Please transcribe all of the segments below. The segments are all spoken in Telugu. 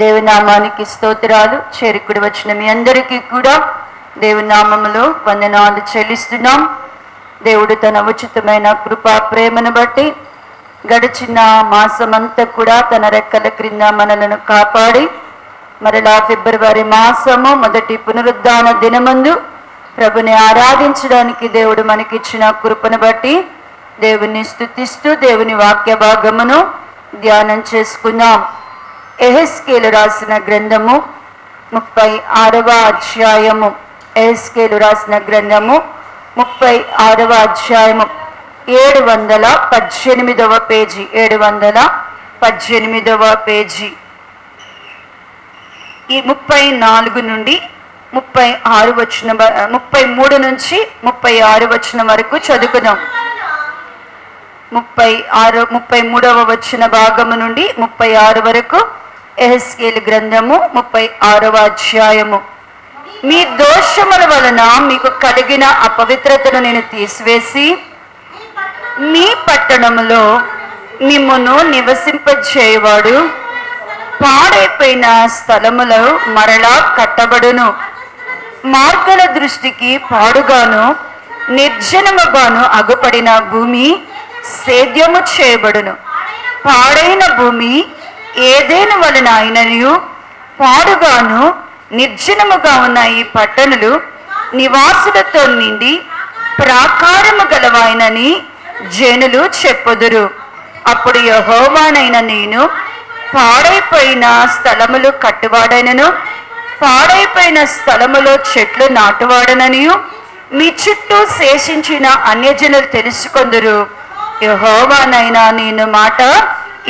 దేవుని నామానికి స్తోత్రాలు. చేరుకుడి వచ్చిన మీ అందరికీ కూడా దేవుని నామములో వందనాలు చెల్లిస్తున్నాం. దేవుడు తన ఉచితమైన కృపా ప్రేమను బట్టి గడిచిన మాసమంతా కూడా తన రెక్కల క్రింద మనలను కాపాడి మరలా ఫిబ్రవరి మాసము మొదటి పునరుద్ధాన దినమందు ప్రభుని ఆరాధించడానికి దేవుడు మనకిచ్చిన కృపను బట్టి దేవుని స్తుతిస్తూ దేవుని వాక్య భాగమును ధ్యానం చేసుకుందాం. యెహెజ్కేలు రాసిన గ్రంథము 36వ అధ్యాయము. యెహెజ్కేలు రాసిన గ్రంథము 36వ అధ్యాయము 718వ పేజీ. 718వ పేజీ. ఈ 34 నుండి 36 వచ్చిన 33 నుంచి 36 వచ్చిన వరకు చదువుకుందాం. 33వ వచ్చిన భాగము నుండి 36 వరకు యెహెజ్కేలు గ్రంథము 36వ అధ్యాయము. మీ దోషముల వలన మీకు కలిగిన అపవిత్రతను నేను తీసివేసి మీ పట్టణములో మిమ్మును నివసింపజేయవాడు పాడైపోయిన స్థలములో మరలా కట్టబడును. మార్గల దృష్టికి పాడుగాను నిర్జనముగాను అగుపడిన భూమి సేద్యము చేయబడును. పాడైన భూమి ఏదేను వలన అయినను పాడుగాను నిర్జనముగా ఉన్న ఈ పట్టణులు నివాసులతో నిండి ప్రాకారము గలవాయినని జనులు చెప్పుదురు. అప్పుడు యెహోవానైన నేను పాడైపోయిన స్థలములు కట్టువాడనను పాడైపోయిన స్థలములో చెట్లు నాటువాడననియు మీ చుట్టూ శేషించిన అన్యజనులు తెలుసుకొందురు. యెహోవానైనా నేను మాట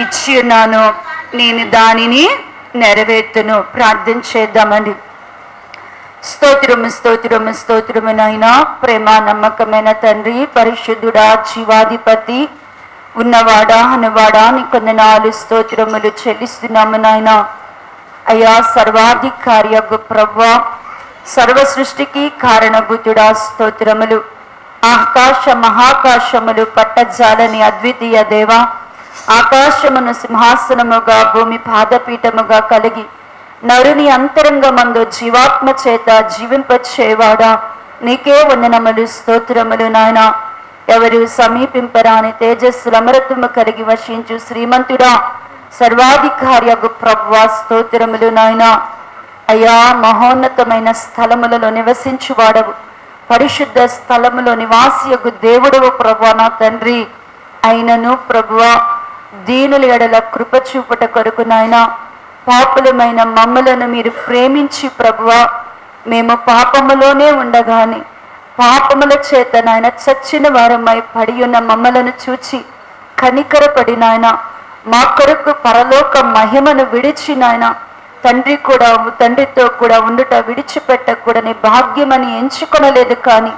ఇచ్చి ఉన్నాను, నేను దానిని నెరవేర్తును. ప్రార్థన చేద్దామండి. స్తోత్రము స్తోత్రము స్తోత్రము నాయనా, ప్రేమ నమ్మకమైన తండ్రి, పరిశుద్ధుడా, జీవాధిపతి, ఉన్నవాడా అనువాడా, నీ కొందనాలు స్తోత్రములు చెల్లిస్తున్నాము నాయనా. అయ్యా సర్వాధికారి యగు ప్రభువా, సర్వ సృష్టికి కారణభూతుడా స్తోత్రములు. ఆకాశ మహాకాశములు పట్టజాలని అద్వితీయ దేవా, ఆకాశమును సింహాసనముగా భూమి పాదపీఠముగా కలిగి నరుని అంతరంగమందు జీవాత్మ చేత జీవింపచేవాడా, నీకే వందనములు స్తోత్రములు నాయనా. ఎవరు సమీపింపరాని తేజస్సుల అమరత్వము కలిగి వశించు శ్రీమంతుడా, సర్వాధికారి యగు ప్రభువా స్తోత్రములు నాయనా. అయ్యా మహోన్నతమైన స్థలములలో నివసించువాడవు, పరిశుద్ధ స్థలములో నివాసియగు దేవుడవు ప్రభువా నా తండ్రి. అయినను ప్రభువా, దీనుల ఎడల కృప చూపుట కొరకు నాయనా, పాపులమైన మమ్మలను మీరు ప్రేమించి ప్రభువా, మేము పాపములోనే ఉండగాని పాపముల చేత నాయన చచ్చిన వారమై పడి ఉన్న మమ్మలను చూచి కనికరపడి నాయన మా కొరకు పరలోక మహిమను విడిచి నాయన తండ్రితో కూడా ఉండుట విడిచిపెట్టకూడని భాగ్యమని ఎంచుకొనలేదు, కానీ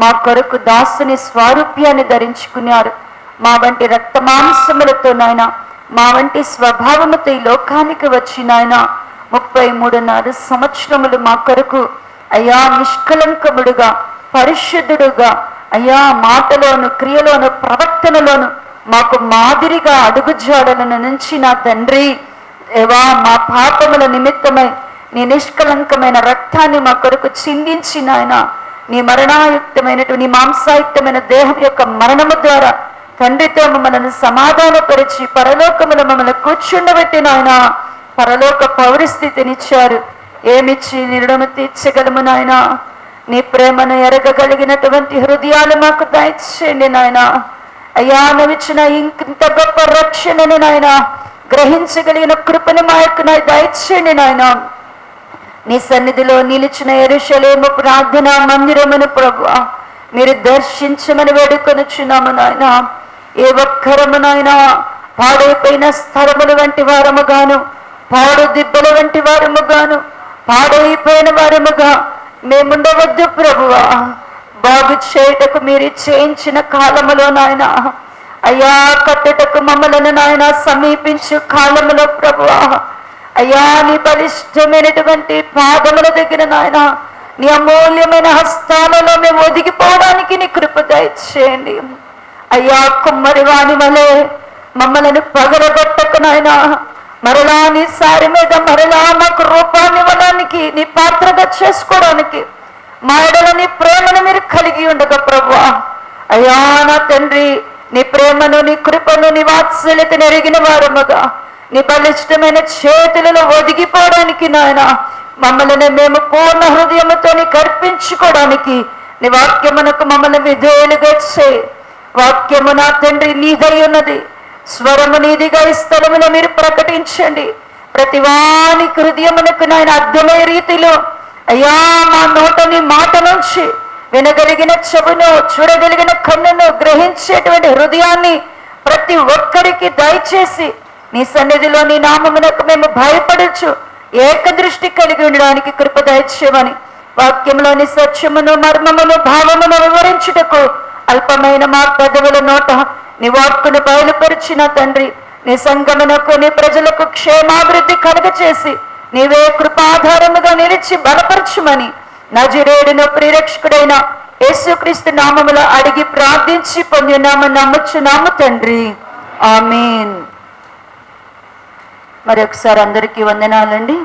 మా కొరకు దాసుని స్వారూప్యాన్ని ధరించుకున్నారు. మా వంటి రక్తమాంసములతో నాయన, మా వంటి స్వభావముతో ఈ లోకానికి వచ్చి నాయన 33.5 సంవత్సరములు మా కొరకు అయ్యా నిష్కలంకముడుగా పరిశుద్ధుడుగా అయ్యా మాటలోను క్రియలోను ప్రవర్తనలోను మాకు మాదిరిగా అడుగుజాడలను నుంచి నా తండ్రి దేవా, మా పాపముల నిమిత్తమై నీ నిష్కలంకమైన రక్తాన్ని మా కొరకు చిందించి నాయన, నీ మరణాయుక్తమైనటువంటి నీ మాంసాయుక్తమైన దేహం యొక్క మరణము ద్వారా తండ్రితో మమ్మల్ని సమాధానపరిచి పరలోకములు మమ్మల్ని కూర్చుండబెట్టి నాయన పరలోక పౌరస్థితినిచ్చారు. ఏమిచ్చి నిర్ణము తీర్చగలము నాయన? నీ ప్రేమను ఎరగగలిగినటువంటి హృదయాలు మాకు దయచేయండి నాయన. అయ్యా నువ్విచ్చిన ఇంత గొప్ప రక్షణని నాయన గ్రహించగలిగిన కృపను మా యొక్క దయచేయండి నాయన. నీ సన్నిధిలో నిలిచిన యెరూషలేము ప్రార్థన మందిరమును ప్రభువా మీరు దర్శించమని వేడుకొనుచున్నాము నాయన. ఏ ఒక్కరము నాయన పాడైపోయిన స్థలముల వంటి వారముగాను, పాడు దిబ్బల వంటి వారముగాను, పాడైపోయిన వారముగా మేముండవద్దు ప్రభువా. బాగు చేయుటకు మీరు చేయించిన కాలములో నాయన అయ్యా కట్టుటకు మమ్మలను నాయన సమీపించు కాలములో ప్రభువా అయ్యా నీ బలిష్టమైనటువంటి పాదముల దగ్గర నాయన నీ అమూల్యమైన హస్తాలలో మేము ఒదిగిపోవడానికి నీ కృప దయచేయండి. అయ్యా కుమ్మరి వాని వలె మమ్మలను పగలగొట్టకు నాయన, మరలా నీ సారి మీద మరలా మాకు రూపాన్ని ఇవ్వడానికి, నీ పాత్రగా చేసుకోవడానికి మా ఎడల నీ ప్రేమను మీరు కలిగి ఉండగా ప్రభువా, అయ్యా నా తండ్రి, నీ ప్రేమను, నీ కృపను, నీ వాత్సల్యతను ఎరిగిన వారముగా నీ బలిష్టమైన చేతులలో ఒదిగిపోవడానికి నాయన మమ్మల్ని మేము పూర్ణ హృదయముతో నీకు అర్పించుకోవడానికి నీ వాక్యమునకు మమ్మల్ని విధేయులుగా చేయి. వాక్యము నా తండ్రి నీదై ఉన్నది, స్వరము నీదిగా ఈ స్థలములో మీరు ప్రకటించండి. ప్రతి వాని హృదయమునకు నాయన అర్థమయ్యే రీతిలో అయ్యా మా నోట నీ మాట నుంచి వినగలిగిన చెవును, చూడగలిగిన కన్నును, గ్రహించేటువంటి హృదయాన్ని ప్రతి ఒక్కరికి దయచేసి నీ సన్నిధిలో నీ నామమునకు మేము భయపడచ్చు ఏకదృష్టి కలిగి ఉండడానికి కృప దయచేయమని వాక్యంలోని సత్యమును, మర్మమును, భావమును వివరించుటకు అల్పమైన మా పెదవుల నోట నీ వాక్కును బయలుపరిచిన తండ్రి, నీ సంగమునకు, నీ ప్రజలకు క్షేమాభివృద్ధి కలుగచేసి నీవే కృపాధారముగా నిలిచి బలపరచుమని నజరేయుడును ప్రియరక్షకుడైన యేసుక్రీస్తు నామములో అడిగి ప్రార్థించి పొందినామని నమ్ముచున్నాము తండ్రి, ఆమేన్. మరొకసారి అందరికీ వందనాలండి.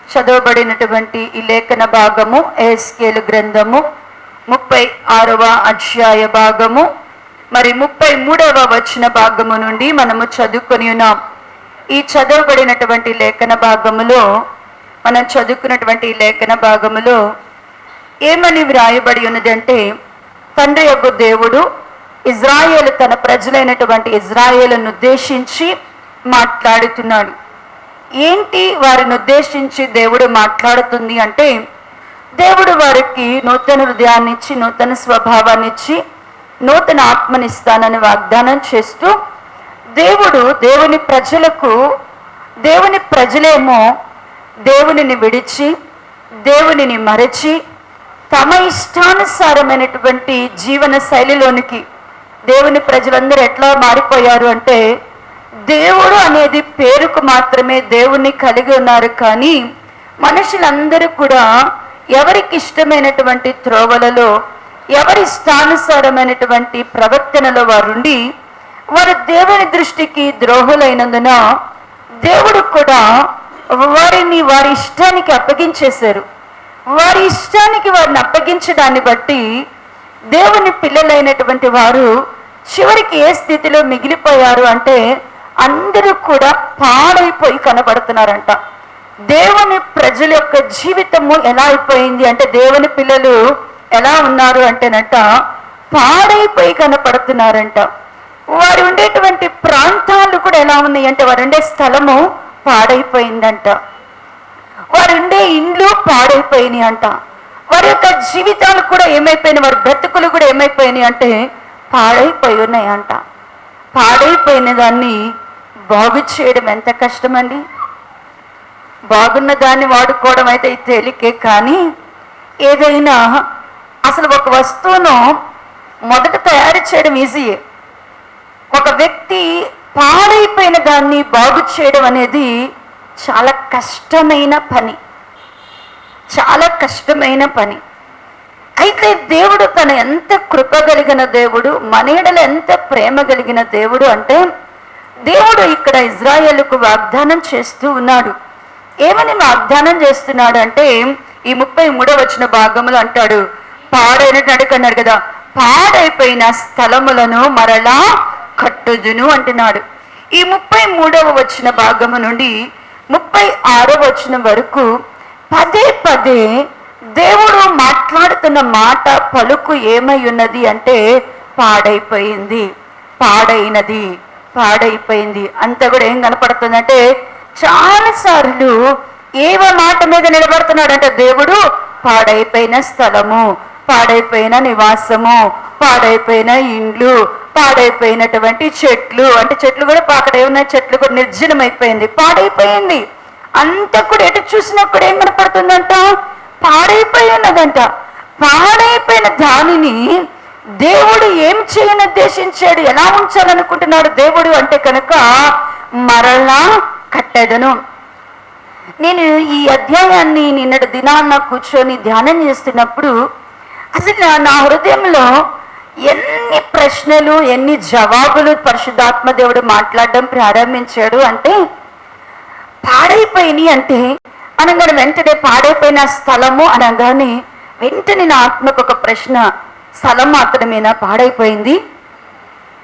చదవబడినటువంటి ఈ లేఖన భాగము ఎహెజ్కేలు గ్రంథము 36వ అధ్యాయ భాగము మరి 33వ వచన భాగము నుండి మనము చదువుకొని ఉన్నాం. ఈ చదవబడినటువంటి లేఖన భాగములో మనం చదువుకున్నటువంటి లేఖన భాగములో ఏమని వ్రాయబడి ఉన్నదంటే, తండ్రి యొక్క దేవుడు ఇజ్రాయేలు తన ప్రజలైనటువంటి ఇజ్రాయేలును ఉద్దేశించి మాట్లాడుతున్నాడు. ఏంటి వారిని ఉద్దేశించి దేవుడు మాట్లాడుతుంది అంటే, దేవుడు వారికి నూతన హృదయాన్ని ఇచ్చి, నూతన స్వభావాన్ని ఇచ్చి, నూతన ఆత్మనిస్తానని వాగ్దానం చేస్తూ, దేవుడు దేవుని ప్రజలేమో దేవునిని విడిచి, దేవునిని మరచి, తమ ఇష్టానుసారమైనటువంటి జీవన శైలిలోనికి దేవుని ప్రజలందరూ ఎట్లా మారిపోయారు అంటే, దేవుడు అనేది పేరుకు మాత్రమే దేవుణ్ణి కలిగి ఉన్నారు, కానీ మనుషులందరూ కూడా ఎవరికి ఇష్టమైనటువంటి త్రోవలలో, ఎవరి ఇష్టానుసారమైనటువంటి ప్రవర్తనలో వారుండి వారు దేవుని దృష్టికి ద్రోహులైనందున దేవుడు కూడా వారిని వారి ఇష్టానికి అప్పగించేశారు. వారి ఇష్టానికి వారిని అప్పగించడాన్ని బట్టి దేవుని పిల్లలైనటువంటి వారు చివరికి ఏ స్థితిలో మిగిలిపోయారు అంటే, అందరూ కూడా పాడైపోయి కనబడుతున్నారంట. దేవుని ప్రజల యొక్క జీవితము ఎలా అయిపోయింది అంటే, దేవుని పిల్లలు ఎలా ఉన్నారు అంటేనట పాడైపోయి కనపడుతున్నారంట. వారు ఉండేటువంటి ప్రాంతాలు కూడా ఎలా ఉన్నాయి అంటే, వారు ఉండే స్థలము పాడైపోయిందంట, వారు ఉండే ఇండ్లు పాడైపోయినాయి అంట, వారి యొక్క జీవితాలు కూడా ఏమైపోయినాయి, వారి బ్రతుకులు కూడా ఏమైపోయినాయి అంటే పాడైపోయి ఉన్నాయి అంట. పాడైపోయిన దాన్ని బాగు చేయడం ఎంత కష్టమండి. బాగున్న దాన్ని వాడుకోవడం అయితే తేలికే, కానీ ఏదైనా అసలు ఒక వస్తువును మొదట తయారు చేయడం ఈజీయే. ఒక వ్యక్తి పాడైపోయిన దాన్ని బాగు చేయడం అనేది చాలా కష్టమైన పని, చాలా కష్టమైన పని. అయితే దేవుడు తన ఎంత కృప కలిగిన దేవుడు, మన యెడల ఎంత ప్రేమ కలిగిన దేవుడు అంటే, దేవుడు ఇక్కడ ఇజ్రాయేలుకు వాగ్దానం చేస్తూ ఉన్నాడు. ఏమని వాగ్దానం చేస్తున్నాడు అంటే, ఈ 33వ వచన భాగములు అంటాడు, అన్నాడు కదా, పాడైపోయిన స్థలములను మరలా కట్టుదును అంటున్నాడు. ఈ 33వ వచన భాగము నుండి 36వ వచనం వరకు పదే పదే దేవుడు మాట్లాడుతున్న మాట పలుకు ఏమై ఉన్నది అంటే, పాడైపోయింది, పాడైనది, పాడైపోయింది. అంతా కూడా ఏం కనపడుతుందంటే, చాలాసార్లు ఏవ మాట మీద నిలబడుతున్నాడంటే దేవుడు, పాడైపోయిన స్థలము, పాడైపోయిన నివాసము, పాడైపోయిన ఇండ్లు, పాడైపోయినటువంటి చెట్లు, అంటే చెట్లు కూడా అక్కడ ఉన్న చెట్లు కూడా నిర్జనమైపోయింది, పాడైపోయింది. అంతా కూడా ఎటు చూసినా కూడా ఏం కనపడుతుందంట, పాడైపోయి ఉన్నదంట. పాడైపోయిన దానిని దేవుడు ఏం చేయని ఉద్దేశించాడు, ఎలా ఉంచాలనుకుంటున్నాడు దేవుడు అంటే కనుక, మరలా కట్టెదను. నేను ఈ అధ్యాయాన్ని నిన్నటి దినాన్న కూర్చొని ధ్యానం చేస్తున్నప్పుడు అసలు నా హృదయంలో ఎన్ని ప్రశ్నలు, ఎన్ని జవాబులు పరిశుద్ధాత్మ దేవుడు మాట్లాడడం ప్రారంభించాడు అంటే, పాడైపోయినాయి అంటే అనగానే వెంటనే పాడైపోయిన స్థలము అనగానే వెంటనే నా ఆత్మకు ఒక ప్రశ్న, స్థలం మాత్రమేనా పాడైపోయింది?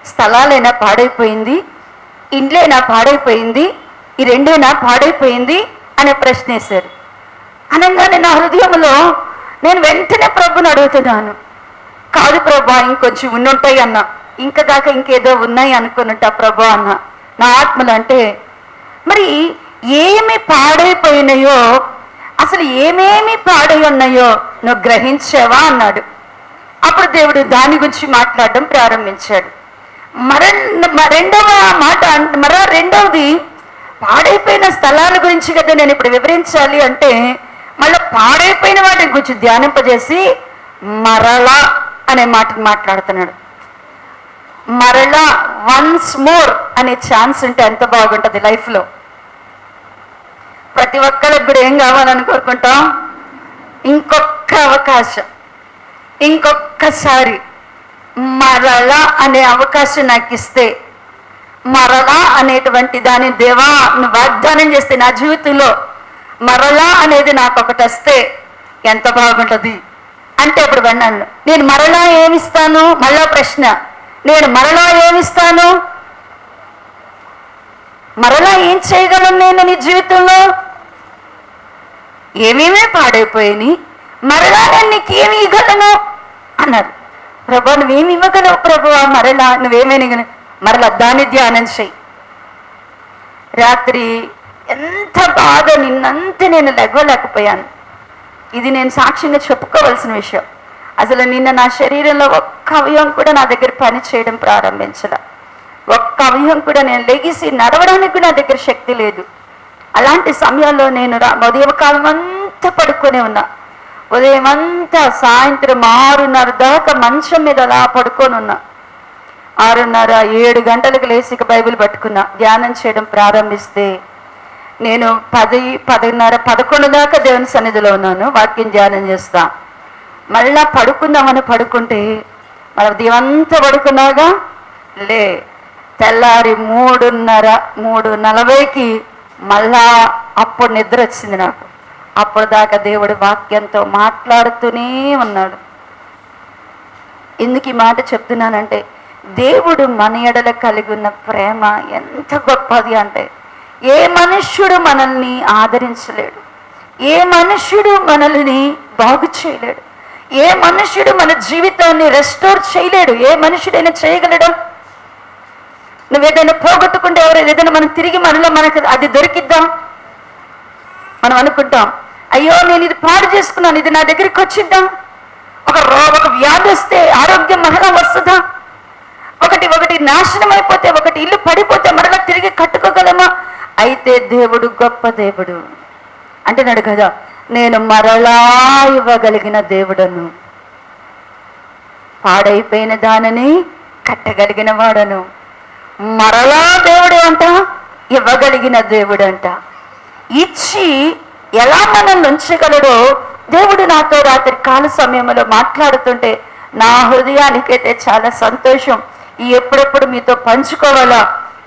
స్థలాలైనా పాడైపోయింది? ఇండ్లైనా పాడైపోయింది? ఈ రెండేనా పాడైపోయింది అనే ప్రశ్న వేశారు. అనగానే నా హృదయంలో నేను వెంటనే ప్రభుని అడుగుతున్నాను, కాదు ప్రభా ఇంకొంచెం ఉండుంటాయి అన్న, ఇంకా దాకా ఇంకేదో ఉన్నాయి అనుకున్నట్ట ప్రభా అన్న. నా ఆత్మలు అంటే మరి ఏమి పాడైపోయినాయో, అసలు ఏమేమి పాడై ఉన్నాయో నువ్వు గ్రహించావా అన్నాడు. అప్పుడు దేవుడు దాని గురించి మాట్లాడడం ప్రారంభించాడు. రెండవది పాడైపోయిన స్థలాల గురించి కదా నేను ఇప్పుడు వివరించాలి అంటే, మళ్ళీ పాడైపోయిన వాటిని గురించి ధ్యానింపజేసి మరలా అనే మాటను మాట్లాడుతున్నాడు. మరలా, వన్స్ మోర్ అనే ఛాన్స్ ఉంటే ఎంత బాగుంటుంది లైఫ్లో. ప్రతి ఒక్కరికి కూడా ఏం కావాలని కోరుకుంటాం? ఇంకొక అవకాశం, ఇంకొక్కసారి మరలా అనే అవకాశం నాకు ఇస్తే, మరలా అనేటువంటి దాని దేవా నువ్వు వాగ్దానం చేస్తే నా జీవితంలో మరలా అనేది నాకు ఒకటి వస్తే ఎంత బాగుంటుంది అంటే అప్పుడు విన్నాను. నేను మరలా ఏమిస్తాను? మళ్ళా ప్రశ్న, నేను మరలా ఏమిస్తాను? మరలా ఏం చేయగలను నేను నీ జీవితంలో? ఏమేమే పాడైపోయినాయి, మరలా నేను నీకు ఏమి ఇవ్వగలను అన్నారు. ప్రభా నువ్వేమి ఇవ్వగలవు ప్రభువా? మరలా నువ్వేమైనా మరలా దాన్ని ధ్యానం చెయ్యి. రాత్రి ఎంత బాధ, నిన్నంతా నేను లెగవలేకపోయాను. ఇది నేను సాక్ష్యంగా చెప్పుకోవాల్సిన విషయం. అసలు నిన్న నా శరీరంలో ఒక్క అవయవం కూడా నా దగ్గర పని చేయడం ప్రారంభించలే. ఒక్క అవయవం కూడా నేను లెగిసి నడవడానికి నా దగ్గర శక్తి లేదు. అలాంటి సమయాల్లో నేను ఉదయం కాలం అంతా పడుకొని ఉన్నా. ఉదయం అంతా సాయంత్రం 6:30 దాకా మంచం మీద అలా పడుకొని ఉన్నా. 6:30, 7 గంటలకు లేచి బైబిల్ పట్టుకున్నా. ధ్యానం చేయడం ప్రారంభిస్తే నేను 10, 10:30, 11 దాకా దేవుని సన్నిధిలో ఉన్నాను. వాక్యం ధ్యానం చేస్తా. మళ్ళా పడుకుందామని పడుకుంటే మన దేవంతా పడుకున్నాగా తెల్లారి 3:30, 3:40కి మళ్ళా అప్పుడు నిద్ర వచ్చింది నాకు. అప్పుడు దాకా దేవుడు వాక్యంతో మాట్లాడుతూనే ఉన్నాడు. ఎందుకు ఈ మాట చెప్తున్నానంటే, దేవుడు మన ఎడల కలిగి ఉన్న ప్రేమ ఎంత గొప్పది అంటే, ఏ మనుష్యుడు మనల్ని ఆదరించలేడు, ఏ మనుష్యుడు మనల్ని బాగు చేయలేడు, ఏ మనుష్యుడు మన జీవితాన్ని రెస్టోర్ చేయలేడు. ఏ మనుష్యుడైనా చేయగలడు? నువ్వేదైనా పోగొట్టుకుంటే ఏదైనా మనం తిరిగి మనకు అది దొరికిద్దాం? మనం అనుకుంటాం, అయ్యో నేను ఇది పాడు చేసుకున్నాను, ఇది నా దగ్గరికి వచ్చిద్దాం. ఒక వ్యాధి వస్తే ఆరోగ్యం మరలా వస్తుందా? ఒకటి నాశనం అయిపోతే, ఒకటి ఇల్లు పడిపోతే మరలా తిరిగి కట్టుకోగలమా? అయితే దేవుడు గొప్ప దేవుడు అంటున్నాడు కదా, నేను మరలా ఇవ్వగలిగిన దేవుడను, పాడైపోయిన దానిని కట్టగలిగిన వాడను. మరలా దేవుడు అంట ఇవ్వగలిగిన దేవుడంట. ఇచ్చి ఎలా మనల్ని ఉంచగలడో దేవుడు నాతో రాత్రి కాల సమయంలో మాట్లాడుతుంటే నా హృదయానికైతే చాలా సంతోషం. ఎప్పుడెప్పుడు మీతో పంచుకోవాలా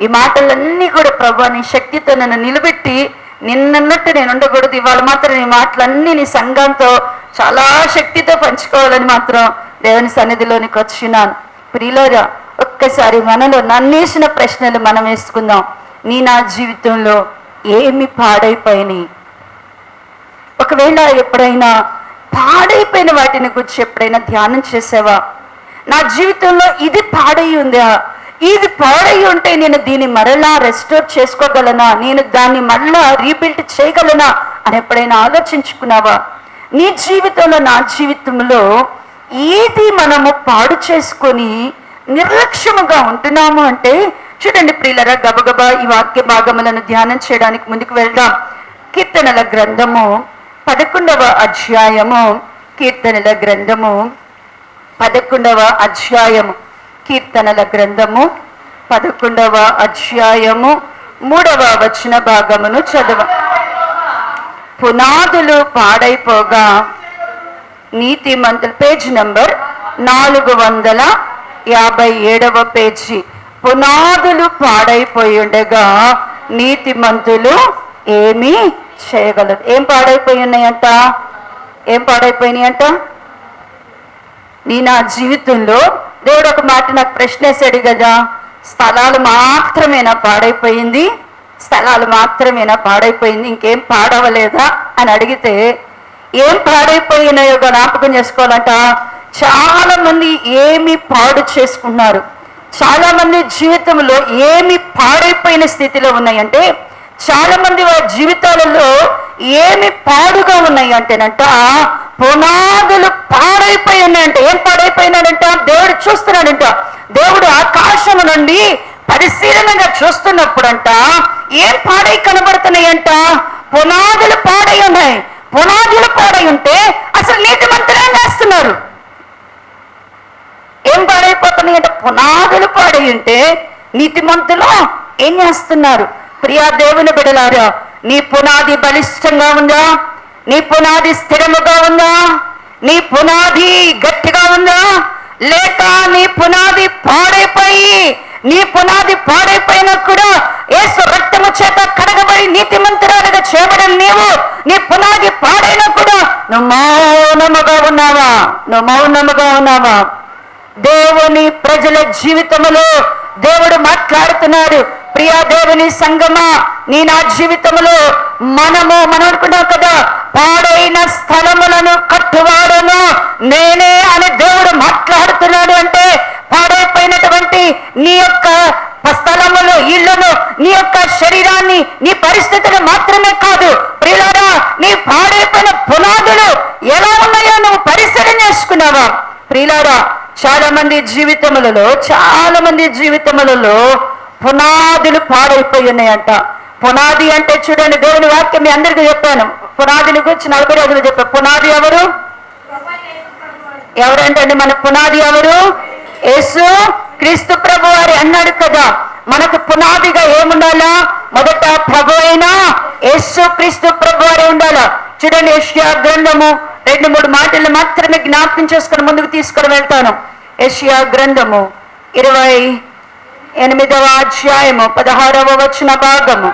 ఈ మాటలన్నీ కూడా ప్రభు నీ శక్తితో నన్ను నిలబెట్టి, నిన్నన్నట్టు నేను ఉండకూడదు, ఇవాళ మాత్రం నీ మాటలన్నీ నీ సంఘంతో చాలా శక్తితో పంచుకోవాలని మాత్రం దేవుని సన్నిధిలోనికి వచ్చినాను. ప్రియులారా, ఒక్కసారి మనలో నన్నేసిన ప్రశ్నలు మనం వేసుకుందాం. నా జీవితంలో ఏమి పాడైపోయినాయి? ఒకవేళ ఎప్పుడైనా పాడైపోయిన వాటిని గురించి ఎప్పుడైనా ధ్యానం చేసావా? నా జీవితంలో ఇది పాడై ఉందా? ఇది పాడై ఉంటే నేను దీన్ని మరలా రెస్టోర్ చేసుకోగలనా? నేను దాన్ని మరలా రీబిల్డ్ చేయగలనా అని ఎప్పుడైనా ఆలోచించుకున్నావా? నీ జీవితంలో, నా జీవితంలో ఏది మనము పాడు చేసుకొని నిర్లక్ష్యముగా ఉంటున్నాము అంటే, చూడండి ప్రియులరా, గబగబా ఈ వాక్య భాగములను ధ్యానం చేయడానికి ముందుకు వెళ్దాం. కీర్తనల గ్రంథము 11వ అధ్యాయము, కీర్తనల గ్రంథము 11వ అధ్యాయము, కీర్తనల గ్రంథము 11వ అధ్యాయము 3వ వచన భాగమును చదవ. పునాదులు పాడైపోగా నీతిమంతులు, పేజ్ నంబర్ 457వ పేజీ. పునాదులు పాడైపోయి ఉండగా నీతిమంతులు ఏమీ చేయగలదు. ఏం పాడైపోయి ఉన్నాయంట? ఏం పాడైపోయినాయంట? నా జీవితంలో దేవుడు ఒక మాట నాకు ప్రశ్న వేసాడు కదా, స్థలాలు మాత్రమేనా పాడైపోయింది? స్థలాలు మాత్రమేనా పాడైపోయింది, ఇంకేం పాడవలేదా అని అడిగితే, ఏం పాడైపోయినాయో జ్ఞాపకం చేసుకోవాలంట. చాలా మంది ఏమి పాడు చేసుకున్నారు. చాలా మంది జీవితంలో ఏమి పాడైపోయిన స్థితిలో ఉన్నాయంటే, చాలా మంది వారి జీవితాలలో ఏమి పాడుగా ఉన్నాయి అంటేనంట, పునాదులు పాడైపోయి ఉన్నాయంట. ఏం పాడైపోయినాడంట? దేవుడు చూస్తున్నాడంట. దేవుడు ఆకాశము నుండి పరిశీలనగా చూస్తున్నప్పుడంట ఏం పాడై కనబడుతున్నాయంట? పునాదులు పాడై ఉన్నాయి. పునాదులు పాడై ఉంటే అసలు నీతిమంతులు ఏం చేస్తున్నారు? ఏం పాడైపోతున్నాయంట? పునాదులు పాడై ఉంటే నీతిమంతులు ఏం చేస్తున్నారు? ప్రియా దేవుని బిడ్డలారా, నీ పునాది బలిష్టంగా ఉందా? నీ పునాది స్థిరముగా ఉందా? నీ పునాది గట్టిగా ఉందా? లేక నీ పునాది పాడైపోయి, నీ పునాది పాడైపోయినా కూడా యేసు రక్తము చేత కడగబడి నీతిమంతురాలుగా చేయబడిన నీవు, నీ పునాది పాడైనా కూడా నువ్వు మౌనముగా ఉన్నావా? నువ్వు మౌనముగా ఉన్నావా? దేవుని ప్రజల జీవితంలో దేవుడు మాట్లాడుతున్నాడు. ప్రియా దేవుని సంగమా, నా జీవితంలో మనం అనుకున్నాం కదా, పాడైన స్థలములను కట్టువాడను నేనే అని దేవుడు మాట్లాడుతున్నాడు. అంటే పాడైపోయినటువంటి నీ యొక్క స్థలములు, ఇళ్లను, నీ యొక్క శరీరాన్ని, నీ పరిస్థితులు మాత్రమే కాదు ప్రియులారా, నీ పాడైపోయిన పునాదులు ఎలా ఉన్నాయో నువ్వు పరిశీలన చేసుకున్నావా? ప్రియులారా, చాలా మంది జీవితములలో పునాదులు పాడైపోయి ఉన్నాయంట. పునాది అంటే చూడండి, దేవుని వాక్యం మీ అందరికీ చెప్పాను. పునాదిని గురించి 40 రోజులు చెప్పాను. పునాది ఎవరంటే మన పునాది ఎవరు? యేసు క్రీస్తు ప్రభు వారి అన్నాడు కదా, మనకు పునాదిగా ఏముండాలా? మొదట ప్రభు అయినా యేసు క్రీస్తు ప్రభు వారే ఉండాలా. చూడండి, యెషయా గ్రంథము 2-3 మాటలు మాత్రమే జ్ఞాపకం చేసుకుని ముందుకు తీసుకొని వెళ్తాను. యెషయా గ్రంథము 28వ అధ్యాయము 16వ వచన భాగము.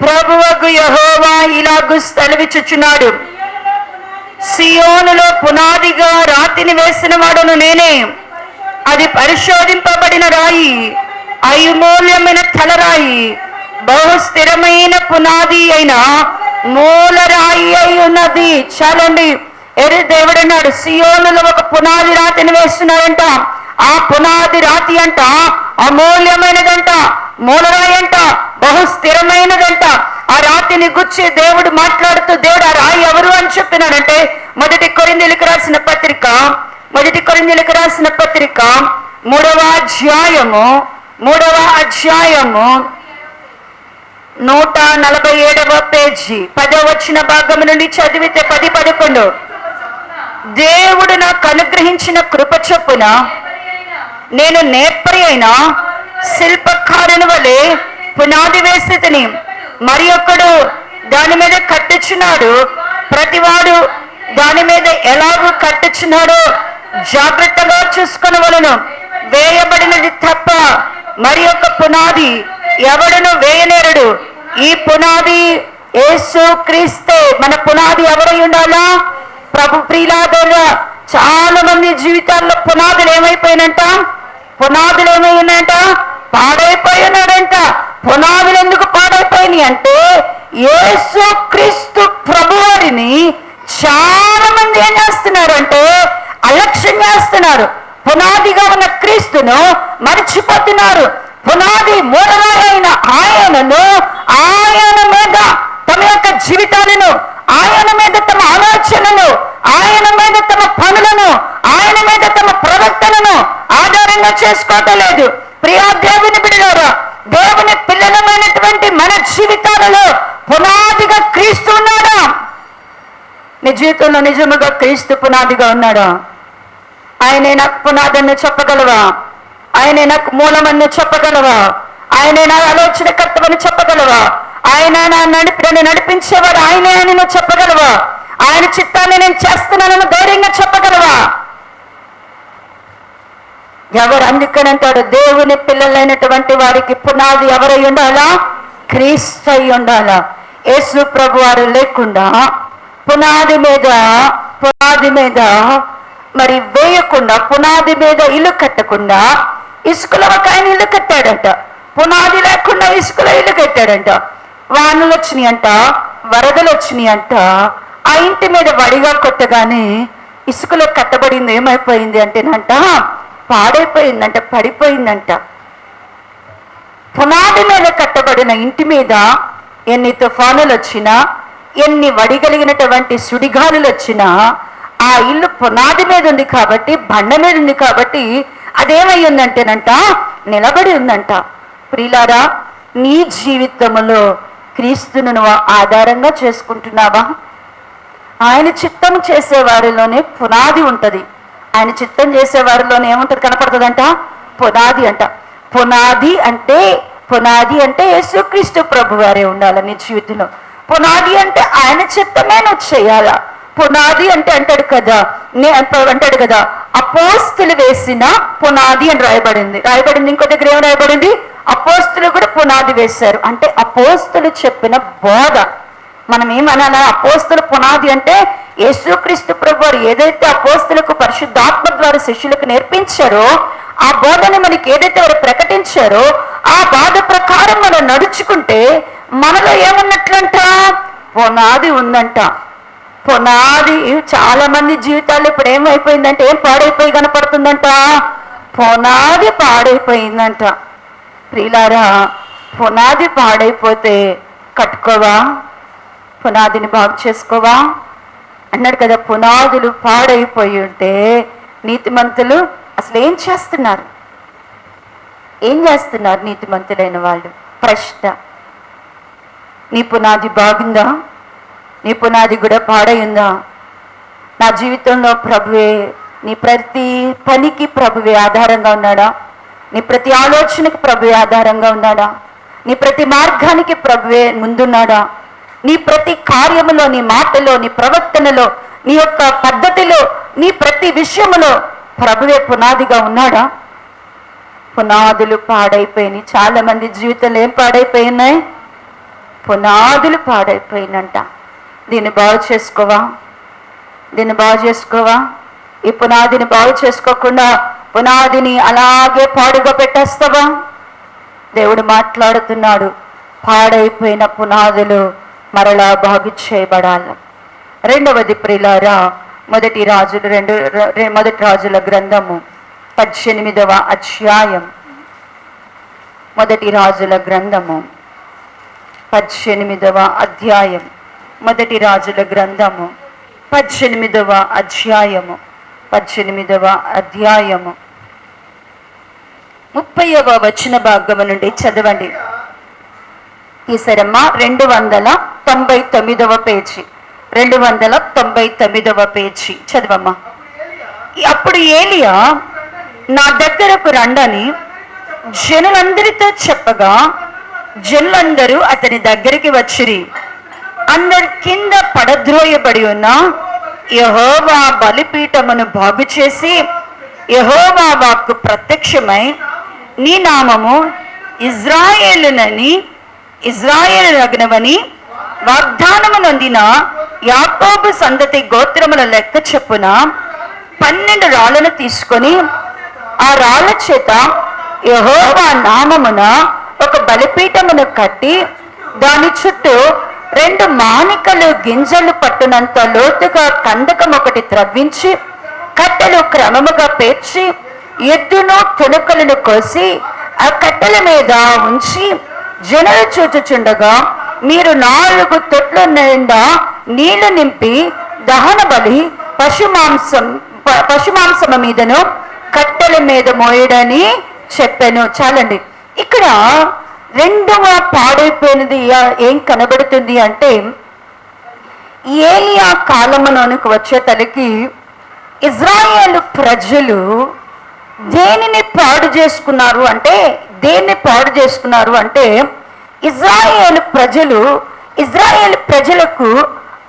ప్రభువగు యెహోవా ఇలాగు సెలవిచ్చుచున్నాడు, సియోనులో పునాదిగా రాతిని వేసిన వాడును నేనే, అది పరిశోధింపబడిన రాయి, అమూల్యమైన తలరాయి, బహు స్థిరమైన పునాది అయిన మూలరాయి అయి ఉన్నది. చాలండి, దేవుడు అన్నాడు, సియోనులో ఒక పునాది రాతిని వేస్తున్నాడంట. ఆ పునాది రాతి అంట అమూల్యమైనదంట, మూలరాయి అంట, బహు స్థిరమైనదంట. ఆ రాతిని గుచ్చి దేవుడు మాట్లాడుతూ, దేవుడు ఆ రాయి ఎవరు అని చెప్పినాడంటే, మొదటి కొరింథీయులకు రాసిన పత్రిక 3వ అధ్యాయము 147వ పేజీ 10వ వచన భాగం నుండి చదివితే 10-11. దేవుడు నాకు అనుగ్రహించిన కృప చొప్పున నేను నేర్పరి అయిన శిల్పకారుని వలె పునాది వేసి తిని, మరి ఒకడు దాని మీద కట్టుచున్నాడు. ప్రతివాడు దాని మీద ఎలాగూ కట్టుచున్నాడో జాగ్రత్తగా చూసుకొనవలెను. వేయబడినది తప్ప మరి ఒక పునాది ఎవడును వేయనేరుడు. ఈ పునాది యేసు క్రీస్తే. మన పునాది ఎవరై ఉండాలా? ప్రభు. ప్రియులారా, చాలా మంది జీవితాల్లో పునాదులు ఏమైపోయినంట? పాడైపోయినాడంట. పునాదులు ఎందుకు పాడైపోయినాయి అంటే, యేసు క్రీస్తు ప్రభువారిని చాలా మంది ఏం చేస్తున్నారంటే అలక్ష్యం చేస్తున్నారు. పునాదిగా ఉన్న క్రీస్తును మర్చిపోతున్నారు. పునాది మూలరాయైన ఆయనను, ఆయన మీద తమ యొక్క జీవితాలను, ఆయన మీద తమ ఆలోచనలు, ఆయన మీద తమ పనులను, ఆయన మీద తమ ప్రవర్తనను ఆధారంగా చేసుకోవటం లేదు. ప్రియా దేవుని బిడ్డలారా, దేవుని పిల్లలమైనటువంటి మన జీవితాలలో పునాదిగా క్రీస్తు ఉన్నాడా? నీ జీవితంలో నిజముగా క్రీస్తు పునాదిగా ఉన్నాడా? ఆయనే నాకు పునాదన్ని చెప్పగలవా? ఆయనే నాకు మూలమని చెప్పగలవా? ఆయనే నా ఆలోచనకర్తమని చెప్పగలవా? ఆయన నన్ను నడిపించేవాడు ఆయనే అని నువ్వు చెప్పగలవా? ఆయన చిత్తాన్ని నేను చేస్తున్నానని ధైర్యంగా చెప్పగలవా? ఎవరు? అందుకని అంటాడు, దేవుని పిల్లలైనటువంటి వారికి పునాది ఎవరై ఉండాలా? క్రీస్తు అయి ఉండాలా. యేసు ప్రభు వారు లేకుండా పునాది మీద మరి వేయకుండా, పునాది మీద ఇల్లు కట్టకుండా ఇసుకలో ఒక ఆయన ఇల్లు కట్టాడంట. పునాది లేకుండా ఇసుకలో ఇల్లు కట్టాడంట. వానలు వచ్చినాయి అంట, వరదలు వచ్చినాయి అంట. ఆ ఇంటి మీద వడిగా కొట్టగానే ఇసుకలో కట్టబడింది ఏమైపోయింది అంటేనంట, పాడైపోయిందంట, పడిపోయిందంట. పునాది మీద కట్టబడిన ఇంటి మీద ఎన్ని తుఫానులు వచ్చినా, ఎన్ని వడిగలిగినటువంటి సుడిగాలులు వచ్చినా, ఆ ఇల్లు పునాది మీద ఉంది కాబట్టి, బండ మీద ఉంది కాబట్టి అదేమై ఉందంటేనంట, నిలబడి ఉందంట. ప్రియులారా, నీ జీవితంలో క్రీస్తును నువ్వు ఆధారంగా చేసుకుంటున్నావా? ఆయన చిత్తం చేసే వారిలోనే పునాది ఉంటుంది. ఆయన చిత్తం చేసే వారిలోనే ఏముంటుంది కనపడుతుందంట, పునాది అంట. పునాది అంటే యేసుక్రీస్తు ప్రభు వారే ఉండాలి నీ జీవితంలో. పునాది అంటే ఆయన చిత్తమే నువ్వు చేయాలా. పునాది అంటే అంటాడు కదా, అపోస్తులు వేసిన పునాది అని రాయబడింది. ఇంకో దగ్గర ఏం రాయబడింది, అపోస్తులు కూడా పునాది వేశారు. అంటే అపోస్తులు చెప్పిన బోధ. మనం ఏమనాలా, అపోస్తుల పునాది అంటే యేసుక్రీస్తు ప్రభు వారు ఏదైతే అపోస్తులకు పరిశుద్ధాత్మ ద్వారా శిష్యులకు నేర్పించారో, ఆ బోధని మనకి ఏదైతే వారు ప్రకటించారో, ఆ బోధ ప్రకారం మనం నడుచుకుంటే మనలో ఏమున్నట్లంట, పునాది ఉందంట. పునాది చాలా మంది జీవితాల్లో ఇప్పుడు ఏమైపోయిందంటే, ఏం పాడైపోయి కనపడుతుందంట, పునాది పాడైపోయిందంట. ప్రియులారా, పునాది పాడైపోతే కట్టుకోవా, పునాదిని బాగు చేసుకోవా అన్నాడు కదా. పునాదులు పాడైపోయి ఉంటే నీతిమంతులు అసలు ఏం చేస్తున్నారు నీతిమంతులైన వాళ్ళు? ప్రశ్న, నీ పునాది బాగుందా? నీ పునాది కూడా పాడైందా? నా జీవితంలో ప్రభువే, నీ ప్రతి పనికి ప్రభువే ఆధారంగా ఉన్నాడా? నీ ప్రతి ఆలోచనకి ప్రభువే ఆధారంగా ఉన్నాడా? నీ ప్రతి మార్గానికి ప్రభువే ముందున్నాడా? నీ ప్రతి కార్యములో, నీ మాటలో, నీ ప్రవర్తనలో, నీ యొక్క పద్ధతిలో, నీ ప్రతి విషయములో ప్రభువే పునాదిగా ఉన్నాడా? పునాదులు పాడైపోయినాయి. చాలా మంది జీవితంలో ఏం పాడైపోయినాయి? పునాదులు పాడైపోయినంట. దీన్ని బాగు చేసుకోవా? ఈ పునాదిని బాగు చేసుకోకుండా పునాదిని అలాగే పాడుగా పెట్టేస్తావా? దేవుడు మాట్లాడుతున్నాడు, పాడైపోయిన పునాదులు మరలా బాగు చేయబడాలి. రెండవది ప్రియులారా, మొదటి రాజుల గ్రంథము 18వ అధ్యాయం. మొదటి రాజుల గ్రంథము 18వ అధ్యాయం. మొదటి రాజుల గ్రంథము 18వ అధ్యాయము. 18వ అధ్యాయము 30వ వచన భాగము నుండి చదవండి. ఈసరమ్మ 299వ పేజీ. 299వ పేజీ చదవమ్మా. అప్పుడు ఏలియా, నా దగ్గరకు రండని జనులందరితో చెప్పగా జనులందరూ అతని దగ్గరికి వచ్చిరి. అందరి కింద పడద్రోయబడి ఉన్న యెహోవా బలిపీఠమును బాగు చేసి యెహోవా వాక్కు ప్రత్యక్షమై, నీ నామము ఇజ్రాయేలునగనవని వాగ్దానము నొందిన యాకోబు సంతతి గోత్రముల లెక్క చొప్పున 12 రాళ్లను తీసుకొని ఆ రాళ్ల చేత యెహోవా నామమున ఒక బలిపీఠమును కట్టి దాని చుట్టూ 2 మానికలు గింజలు పట్టునంత లోతుగా కందకం ఒకటి త్రవ్వించి కట్టెలు క్రమముగా పేర్చి ఎద్దును తుణుకలను కోసి ఆ కట్టెల మీద ఉంచి జనులు చూచుచుండగా మీరు 4 తొట్ల నిండా నీళ్లు నింపి దహన బలి పశుమాంసము మీదను కట్టెల మీద మోయడని చెప్పాను. చాలండి. ఇక్కడ రెండవ పాడైపోయినది ఏం కనబడుతుంది అంటే, ఏలియా కాలమునకు వచ్చే తలకి ఇజ్రాయేలు ప్రజలు దేన్ని పాడు చేసుకున్నారు అంటే ఇజ్రాయేలు ప్రజలకు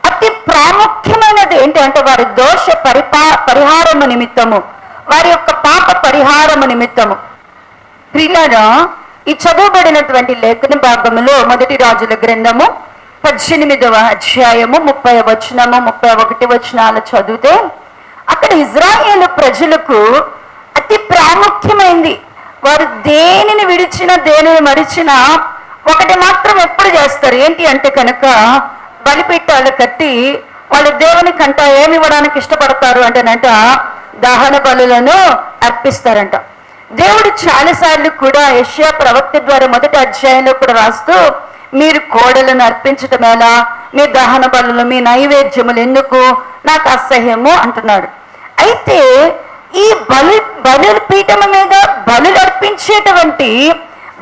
అతి ప్రాముఖ్యమైనది ఏంటి అంటే వారి దోష పరిహారము నిమిత్తము, వారి యొక్క పాప పరిహారము నిమిత్తము. ప్రియులారా, ఈ చదువుబడినటువంటి లేఖన భాగములో మొదటి రాజుల గ్రంథము 18వ అధ్యాయము 30వ వచనము 31 వచనాలు చదివితే అక్కడ ఇజ్రాయేలు ప్రజలకు అతి ప్రాముఖ్యమైంది. వారు దేనిని విడిచినా దేనిని మరిచినా ఒకటి మాత్రం ఎప్పుడు చేస్తారు. ఏంటి అంటే కనుక బలిపీఠాలు కట్టి వాళ్ళు దేవునికంట ఏమి ఇవ్వడానికి ఇష్టపడతారు అంటేనంట దహన బలులను అర్పిస్తారంట. దేవుడు చాలాసార్లు కూడా యెషయా ప్రవక్త ద్వారా మొదటి అధ్యాయంలో కూడా రాస్తూ మీరు కోడలను అర్పించటం ఎలా, మీ దహన బలులు మీ నైవేద్యములు ఎందుకు, నాకు అసహ్యము అంటున్నాడు. అయితే ఈ బలిపీఠం మీద బలులు అర్పించేటువంటి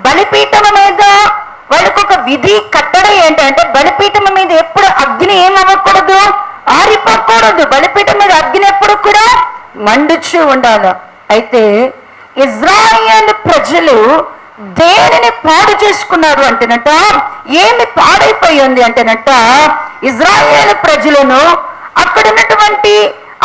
బలిపీఠం మీద వాళ్ళకు ఒక విధి కట్టడం ఏంటంటే బలిపీఠం మీద ఎప్పుడు అగ్ని ఏమవ్వకూడదు, ఆరిపోకూడదు. బలిపీఠం మీద అగ్ని ఎప్పుడు కూడా మండుచూ ఉండాలి. అయితే ఇజ్రాయేలు ప్రజలు దేనిని పాడు చేసుకున్నారు అంటేనట, ఏమి పాడైపోయింది అంటేనట, ఇజ్రాయేలు ప్రజలను అక్కడ ఉన్నటువంటి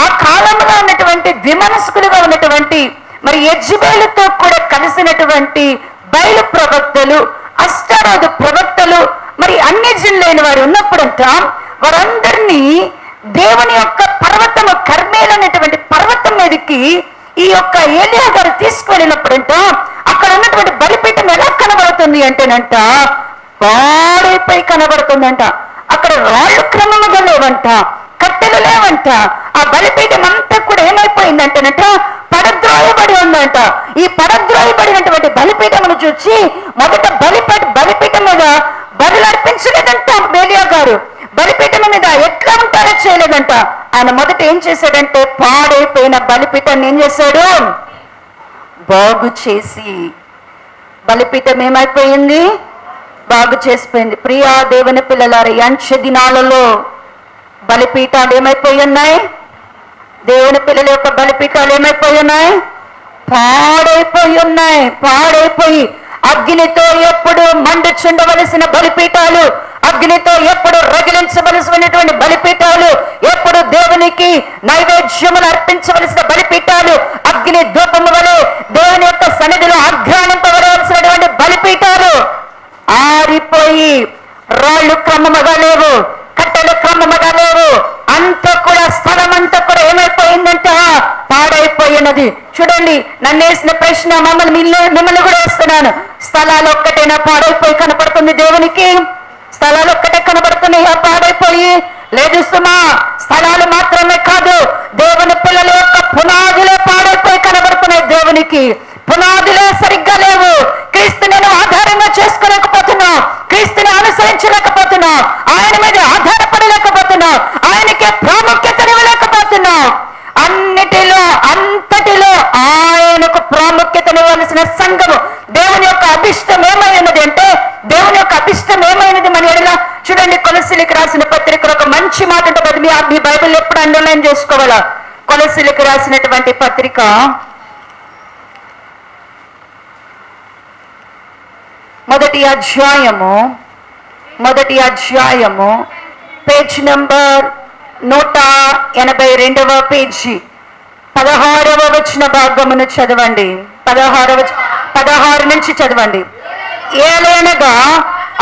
ఆ కాలంలో ఉన్నటువంటి ద్విమనస్కులుగా ఉన్నటువంటి మరి యెజెబెలుతో కూడా కలిసినటువంటి బయలు ప్రవక్తలు, అష్టారోధు ప్రవక్తలు, మరి అన్యజనులైన వారు ఉన్నప్పుడంట వారందరినీ దేవుని యొక్క పర్వతము కర్మేలు అనేటువంటి పర్వతం మీదకి ఈ యొక్క ఏలియా గారు తీసుకువెళ్ళినప్పుడంట అక్కడ ఉన్నటువంటి బలిపీఠం ఎలా కనబడుతుంది అంటేనంట పాడైపోయి కనబడుతుందంట. అక్కడ రాళ్ళు క్రమముగా లేవంట, కట్టెలు లేవంట. ఆ బలిపీఠం అంతా కూడా ఏమైపోయిందంటేనంట పడద్రోయబడి ఉందంట. ఈ పడద్రోయబడినటువంటి బలిపీఠమును చూసి మొదట బలిపీఠం మీద బలులు అర్పించలేదంట ఏలియా గారు. బలిపీఠం మీద ఎట్లా ఉంటారో చేయలేదంట. ఆయన మొదట ఏం చేశాడంటే పాడైపోయిన బలిపీఠాన్ని ఏం చేశాడు, బాగు చేసి, బలిపీఠం ఏమైపోయింది, బాగు చేసిపోయింది. ప్రియా దేవుని పిల్లలారా, అంచె దినాలలో బలిపీఠాలు ఏమైపోయి ఉన్నాయి, దేవుని పిల్లల యొక్క బలిపీఠాలు ఏమైపోయి ఉన్నాయి, పాడైపోయి ఉన్నాయి. పాడైపోయి అగ్నితో ఎప్పుడు మండుచుండవలసిన బలిపీఠాలు, అగ్నితో ఎప్పుడు రగిలించవలసినటువంటి బలిపీఠాలు, ఎప్పుడు దేవునికి నైవేద్యములు అర్పించవలసిన బలిపీఠాలు, అగ్ని ధూపము వలె దేవుని యొక్క సన్నిధిలో ఆఘ్రానింపవలసినటువంటి బలిపీఠాలు ఆరిపోయి రాళ్ళు క్రమముగా లేవు, కట్టెలు క్రమముగా లేవు. అంతా కూడా స్థలం అంతా కూడా ఏమైపోయిందంట, పాడైపోయినది. చూడండి, నన్ను వేసిన ప్రశ్న మిమ్మల్ని కూడా వేస్తున్నాను. స్థలాలు ఒక్కటైనా పాడైపోయి కనపడుతుంది దేవునికి? స్థలాలు ఒక్కటే కనబడుతున్నాయా పాడైపోయి? లేదు సుమా, స్థలాలు మాత్రమే కాదు, దేవుని పిల్లల యొక్క పునాదులే పాడైపోయి కనబడుతున్నాయి దేవునికి. పునాదులే సరిగ్గా లేవు. క్రీస్తుని ఆధారంగా చేసుకోలేకపోతున్నావు, క్రీస్తుని అనుసరించలేకపోతున్నావు, ఆయన మీద ఆధారపడలేకపోతున్నావు, ఆయనకే ప్రాముఖ్యతనివ్వలేకపోతున్నావు. అంతటిలో ఆయనకు ప్రాముఖ్యతనివ్వాల్సిన సంఘము దేవుని యొక్క అభిష్టం ఏమైనది అంటే, దేవుని యొక్క అభిష్టం ఏమైనది మన ఎడల చూడండి. కొలస్సీలకు రాసిన పత్రికలో ఒక మంచి మాట ఉంటుంది, మీ బైబిల్ ఎప్పుడు అండర్లైన్ చేసుకోవాలా. కొలస్సీలకు రాసినటువంటి పత్రిక 1వ అధ్యాయము పేజ్ నంబర్ 182వ పేజీ 16వ వచన భాగమును చదవండి. 16 నుంచి చదవండి. ఏలైనగా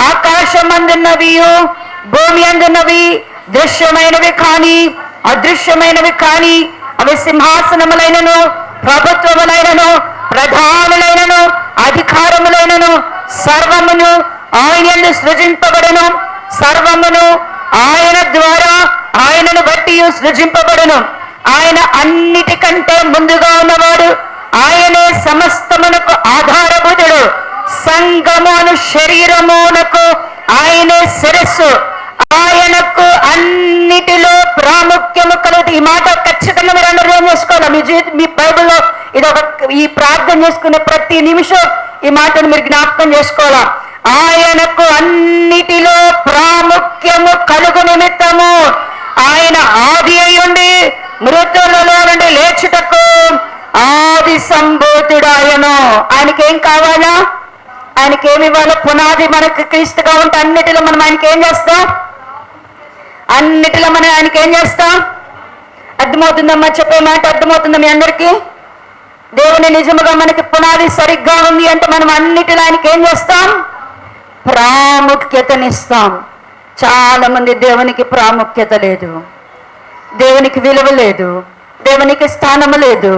ఆకాశం అందున్నవి భూమి అందున్నవి దృశ్యమైనవి కానీ అదృశ్యమైనవి కానీ అవి సింహాసనములైనను ప్రభుత్వములైనను ప్రధానులైనను అధికారములైనను సర్వమును ఆయన సృజింపబడను, సర్వమును ఆయన ద్వారా ఆయనను బట్టి సృజింపబడను. ఆయన అన్నిటికంటే ముందుగా ఉన్నవాడు, ఆయనే సమస్తమునకు ఆధారభూతుడు. సంగమును శరీరమునకు ఆయనే శిరస్సు, ఆయనకు అన్నిటిలో ప్రాముఖ్యము కలదు. ఈ మాట ఖచ్చితంగా మీరు అండర్లైన్ చేసుకోవాలి. మీ బైబిల్లో ఇది ఈ ప్రార్థన చేసుకునే ప్రతి నిమిషం ఈ మాటను మీరు జ్ఞాపకం చేసుకోవాలా. ఆయనకు అన్నిటిలో ప్రాముఖ్యము కలుగు నిమిత్తము ఆయన ఆది అయ్యుండి మృతులలో నుండి లేచుటకు ఆది సంభూతుడాయను. ఆయనకేం కావాలా? ఆయనకేమి ఇవ్వాలో? పునాది మనకు క్రీస్తుగా ఉంటే అన్నిటిలో మనం ఆయనకి ఏం చేస్తాం? అన్నిటిలో మనం ఆయనకి ఏం చేస్తాం? అర్థమవుతుందమ్మా? చెప్పే మాట అర్థమవుతుందా మీ అందరికీ? దేవుని నిజముగా మనకి పునాది సరిగ్గా ఉంది అంటే మనం అన్నిటిలో ఆయనకి ఏం చేస్తాం? ప్రాముఖ్యతనిస్తాం. చాలా మంది దేవునికి ప్రాముఖ్యత లేదు, దేవునికి విలువ లేదు, దేవునికి స్థానము లేదు,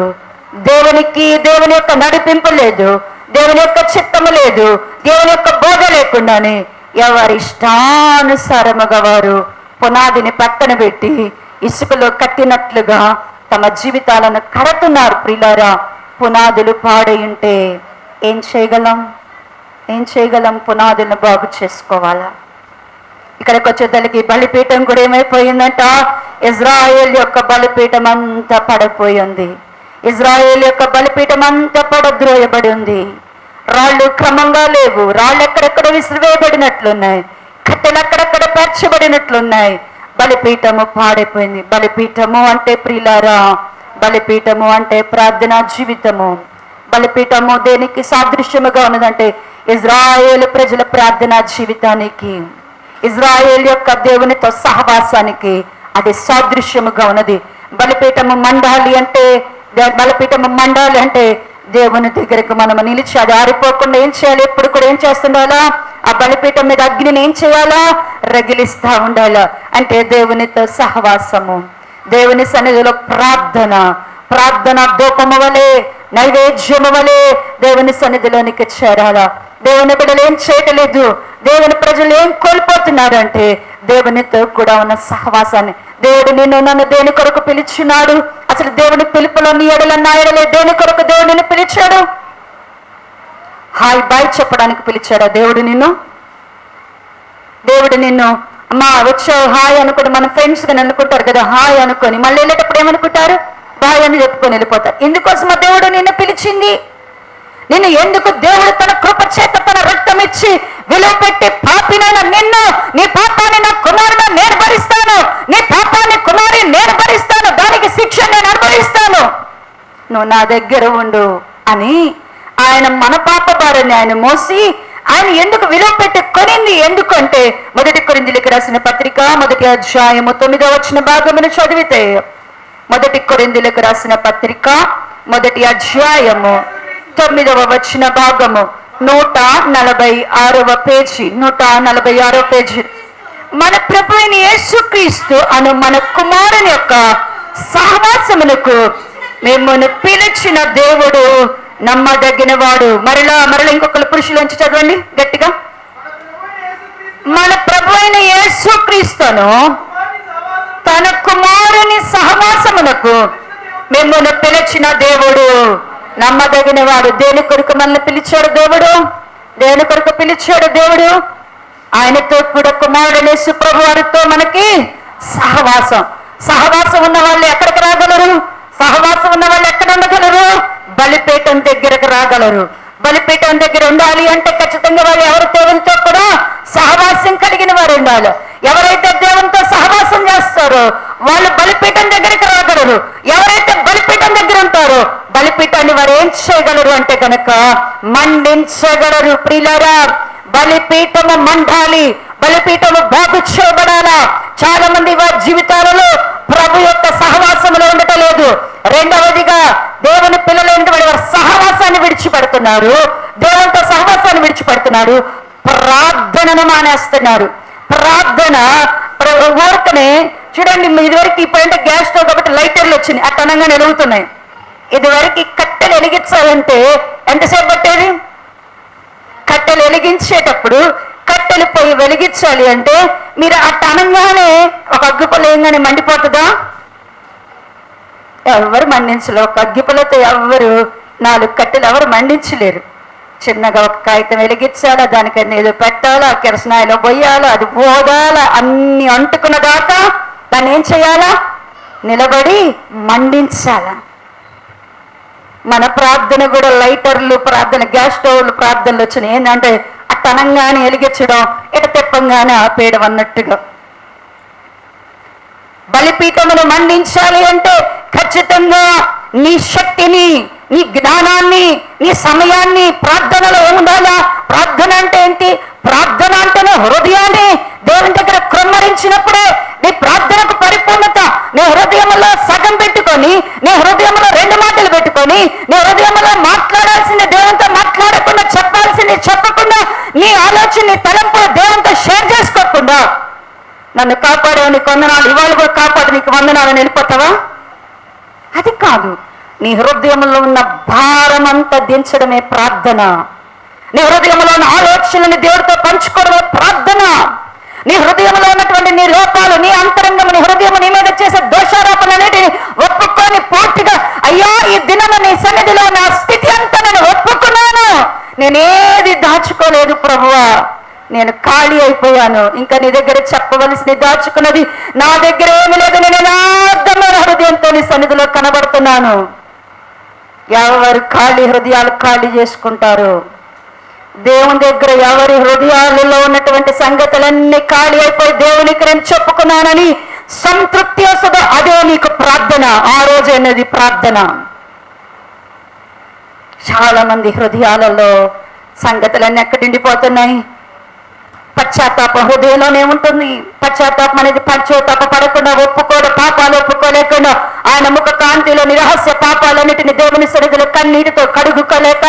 దేవుని యొక్క నడిపింపు లేదు, దేవుని యొక్క చిత్తము లేదు, దేవుని యొక్క బోధ లేకుండానే ఎవరి ఇష్టానుసారముగా వారు పునాదిని పక్కన పెట్టి ఇసుకలో కట్టినట్లుగా తమ జీవితాలను కడుతున్నారు. ప్రియులారా, పునాదులు పాడై ఉంటే ఏం చేయగలం? పునాదులను బాగు చేసుకోవాలా? ఇక్కడికి వచ్చేసరికి బలిపీఠం కూడా ఏమైపోయిందంట? ఇజ్రాయేల్ యొక్క బలిపీఠం అంతా పడిపోయింది. ఇజ్రాయేల్ యొక్క బలిపీఠం అంతా పడద్రోయబడి ఉంది. రాళ్ళు క్రమంగా లేవు, రాళ్ళు ఎక్కడెక్కడ విసిరివేయబడినట్లున్నాయి, కట్టెలు అక్కడక్కడ పేర్చబడినట్లున్నాయి. బలిపీఠము పాడైపోయింది. బలిపీఠము అంటే ప్రియులారా, బలిపీఠము అంటే ప్రార్థనా జీవితము. బలిపీఠము దేనికి సాదృశ్యముగా ఉన్నదంటే ఇజ్రాయేల్ ప్రజల ప్రార్థనా జీవితానికి, ఇజ్రాయేల్ యొక్క దేవునితో సహవాసానికి అది సాదృశ్యముగా ఉన్నది. బలిపీఠము మండాలి అంటే దేవుని దగ్గరకు మనం నిలిచి అది ఆరిపోకుండా ఏం చేయాలి? ఎప్పుడు కూడా ఏం చేస్తుండాలా? ఆ బలిపీఠం మీద అగ్నిని ఏం చేయాలా? రగిలిస్తా ఉండాలా. అంటే దేవునితో సహవాసము, దేవుని సన్నిధిలో ప్రార్థన ధూపము వలె, నైవేద్యము వలె దేవుని సన్నిధిలోనికి చేరాలా. దేవుని బిడ్డలు ఏం చేయట్లేదు, దేవుని ప్రజలు ఏం కోల్పోతున్నారంటే దేవునితో కూడా ఉన్న సహవాసాన్ని. దేవుడు నన్ను దేని కొరకు పిలిచినాడు? అసలు దేవుని పిలుపులో నీ ఎడల నా ఎడలే దేని కొరకు దేవుడిని పిలిచాడు? హాయ్ బాయ్ చెప్పడానికి పిలిచాడా దేవుడు నిన్ను? దేవుడు నిన్ను అమ్మా వచ్చావు హాయ్ అనుకుని మన ఫ్రెండ్స్ గా అనుకుంటారు కదా, హాయ్ అనుకొని మళ్ళీ వెళ్ళేటప్పుడు ఏమనుకుంటారు? బాయ్ అని చెప్పుకొని వెళ్ళిపోతారు. ఇందుకోసం దేవుడు నిన్ను పిలిచింది. నిన్ను ఎందుకు దేవుడు తన కృప చేత తన రక్తం ఇచ్చి విలువ పెట్టి పాపినైనా నిన్ను, నీ పాపాన్ని నా కుమారుని నేను భరిస్తాను, నీ పాపాన్ని కుమారి నేను భరిస్తాను, దానికి శిక్ష నేను అనుభవిస్తాను, నువ్వు నా దగ్గర ఉండు అని ఆయన మన పాప భారాన్ని ఆయన మోసి ఆయన ఎందుకు విలువ పెట్టి కొనింది? ఎందుకంటే 1 కొరింథీయులకు రాసిన పత్రిక 1వ అధ్యాయము 9వ వచన భాగమును చదివితే, 1 కొరింథీయులకు రాసిన పత్రిక 1వ అధ్యాయము 9వ వచన భాగము 146వ పేజీ, 146వ పేజీ. మన ప్రభు అయిన యేసుక్రీస్తు అను మన కుమారుని యొక్క సహవాసమునకు మిమ్మల్ని పిలిచిన దేవుడు నమ్మదగిన వాడు. మరలా ఇంకొకరు పురుషులోంచి చదవండి గట్టిగా. మన ప్రభు అయిన యేసుక్రీస్తును తన కుమారుని సహవాసమునకు మిమ్మల్ని పిలిచిన దేవుడు నమ్మదగిన వాడు. దేని కొరకు మనల్ని పిలిచాడు దేవుడు? దేని కొరకు పిలిచాడు దేవుడు? ఆయనతో కూడా కుమారుడు యేసు ప్రభు వారితో మనకి సహవాసం ఉన్న వాళ్ళు ఎక్కడికి రాగలరు? సహవాసం ఉన్న వాళ్ళు ఎక్కడ ఉండగలరు? బలిపీఠం దగ్గరకు రాగలరు. బలిపీఠం దగ్గర ఉండాలి అంటే ఖచ్చితంగా వాళ్ళు ఎవరు దేవునితో కూడా సహవాసం కలిగిన వారు ఉండాలి. ఎవరైతే దేవునితో సహవాసం చేస్తారో వాళ్ళు బలిపీఠం దగ్గరికి రాగలరు. ఎవరైతే బలిపీఠం దగ్గర ఉంటారో బలిపీఠాన్ని వారు ఏం చేయగలరు అంటే కనుక మండించగలరు. ప్రియులారా, బలిపీఠము మండాలి, బలిపీఠము బాగు చేయబడాలా. చాలా మంది వారి జీవితాలలో ప్రభు యొక్క సహవాసంలో ఉండటం లేదు. రెండవదిగా దేవుని పిల్లలు వారి సహవాసాన్ని విడిచిపెడుతున్నారు, దేవునితో సహవాసాన్ని విడిచిపెడుతున్నారు, ప్రార్థనను మానేస్తున్నారు. ప్రార్థన ఊరికనే చూడండి, ఇదివరకు ఇప్పుడంటే గ్యాస్ స్టవ్ కాబట్టి లైటర్లు వచ్చినాయి, అట్టనంగా వెలుగుతున్నాయి. ఇదివరకు కట్టెలు వెలిగించాలంటే ఎంతసేపు పట్టేది? కట్టెలు వెలిగించేటప్పుడు కట్టెలు పోయి వెలిగించాలి అంటే మీరు అట్టనంగానే ఒక అగ్గిపుల్ల ఏంగానే మండిపోతుందా? ఎవరు మండించలేరు. ఒక అగ్గిపుల్లతో ఎవరు 4 కట్టెలు ఎవరు మండించలేరు. చిన్నగా ఒక కాగితం వెలిగించాలా, దానికన్నా ఏదో పెట్టాలా, కిరసనాయిలో పోయాలా, అది పోదాలా, అన్ని అంటుకున్న దాకా దాన్ని ఏం చేయాలా? నిలబడి మండించాలా. మన ప్రార్థన కూడా లైటర్లు ప్రార్థన, గ్యాస్ స్టవ్లు ప్రార్థనలు వచ్చినాయి. ఏంటంటే అట్టనంగానే వెలిగించడం, ఇట తెప్పంగానే ఆపేయడం అన్నట్టుగా. బలిపీఠమును మండించాలి అంటే ఖచ్చితంగా నీ శక్తిని, నీ జ్ఞానాన్ని, నీ సమయాన్ని ప్రార్థనలో ఉండాలా. ప్రార్థన అంటే ఏంటి? ప్రార్థన అంటేనే హృదయాన్ని దేవుని దగ్గర కృమ్మరించినప్పుడే నీ ప్రార్థనకు పరిపూర్ణత. నీ హృదయంలో సగం పెట్టుకొని, నీ హృదయంలో 2 మాటలు పెట్టుకొని, నీ హృదయం హృదయంలో మాట్లాడాల్సింది దేవునితో మాట్లాడకుండా, చెప్పాల్సింది చెప్పకుండా, నీ ఆలోచన నీ తలంపు దేవునితో షేర్ చేసుకోకుండా, నన్ను కాపాడావు నీకు వందనాలు, ఇవాళ కూడా కాపాడు నీకు వందనాలని వెళ్ళిపోతావా? అది కాదు. నీ హృదయంలో ఉన్న భారం అంతా దించడమే ప్రార్థన. నీ హృదయంలో ఉన్న ఆలోచనని దేవుడితో పంచుకోవడమే ప్రార్థన. నీ హృదయంలో ఉన్నటువంటి నీ లోపాలు, నీ అంతరంగం, నీ హృదయం నీ మీద చేసే దోషారోపణలన్నిటిని ఒప్పుకొని పూర్తిగా, అయ్యా ఈ దినం నీ సన్నిధిలో నా స్థితి అంతా నేను ఒప్పుకున్నాను, నేనేది దాచుకోలేదు ప్రభువా, నేను ఖాళీ అయిపోయాను, ఇంకా నీ దగ్గర చెప్పవలసింది దాచుకున్నది నా దగ్గర ఏమి లేదు, నేను యథార్థమైన హృదయంతో నీ సన్నిధిలో కనబడుతున్నాను. ఎవరు ఖాళీ హృదయాలు ఖాళీ చేసుకుంటారు. దేవుని దగ్గర ఎవరి హృదయాలలో ఉన్నటువంటి సంగతులన్నీ ఖాళీ అయిపోయి దేవునికి నేను చెప్పుకున్నానని సంతృప్తి వస్తుందో అదే నీకు ప్రార్థన. ఆ రోజు అనేది ప్రార్థన. చాలా మంది హృదయాలలో సంగతులన్నీ ఎక్కడ నిండిపోతున్నాయి? పశ్చాత్తాపం హృదయంలోనే ఉంటుంది. పశ్చాత్తాపం అనేది పశ్చాత్తాప పడకుండా, ఒప్పుకోడు పాపాలు ఒప్పుకోలేకుండా, ఆయన ముఖ కాంతిలోని రహస్య పాపాలన్నిటిని దేవుని సన్నిధిలో కన్నీటితో కడుగుకోలేక,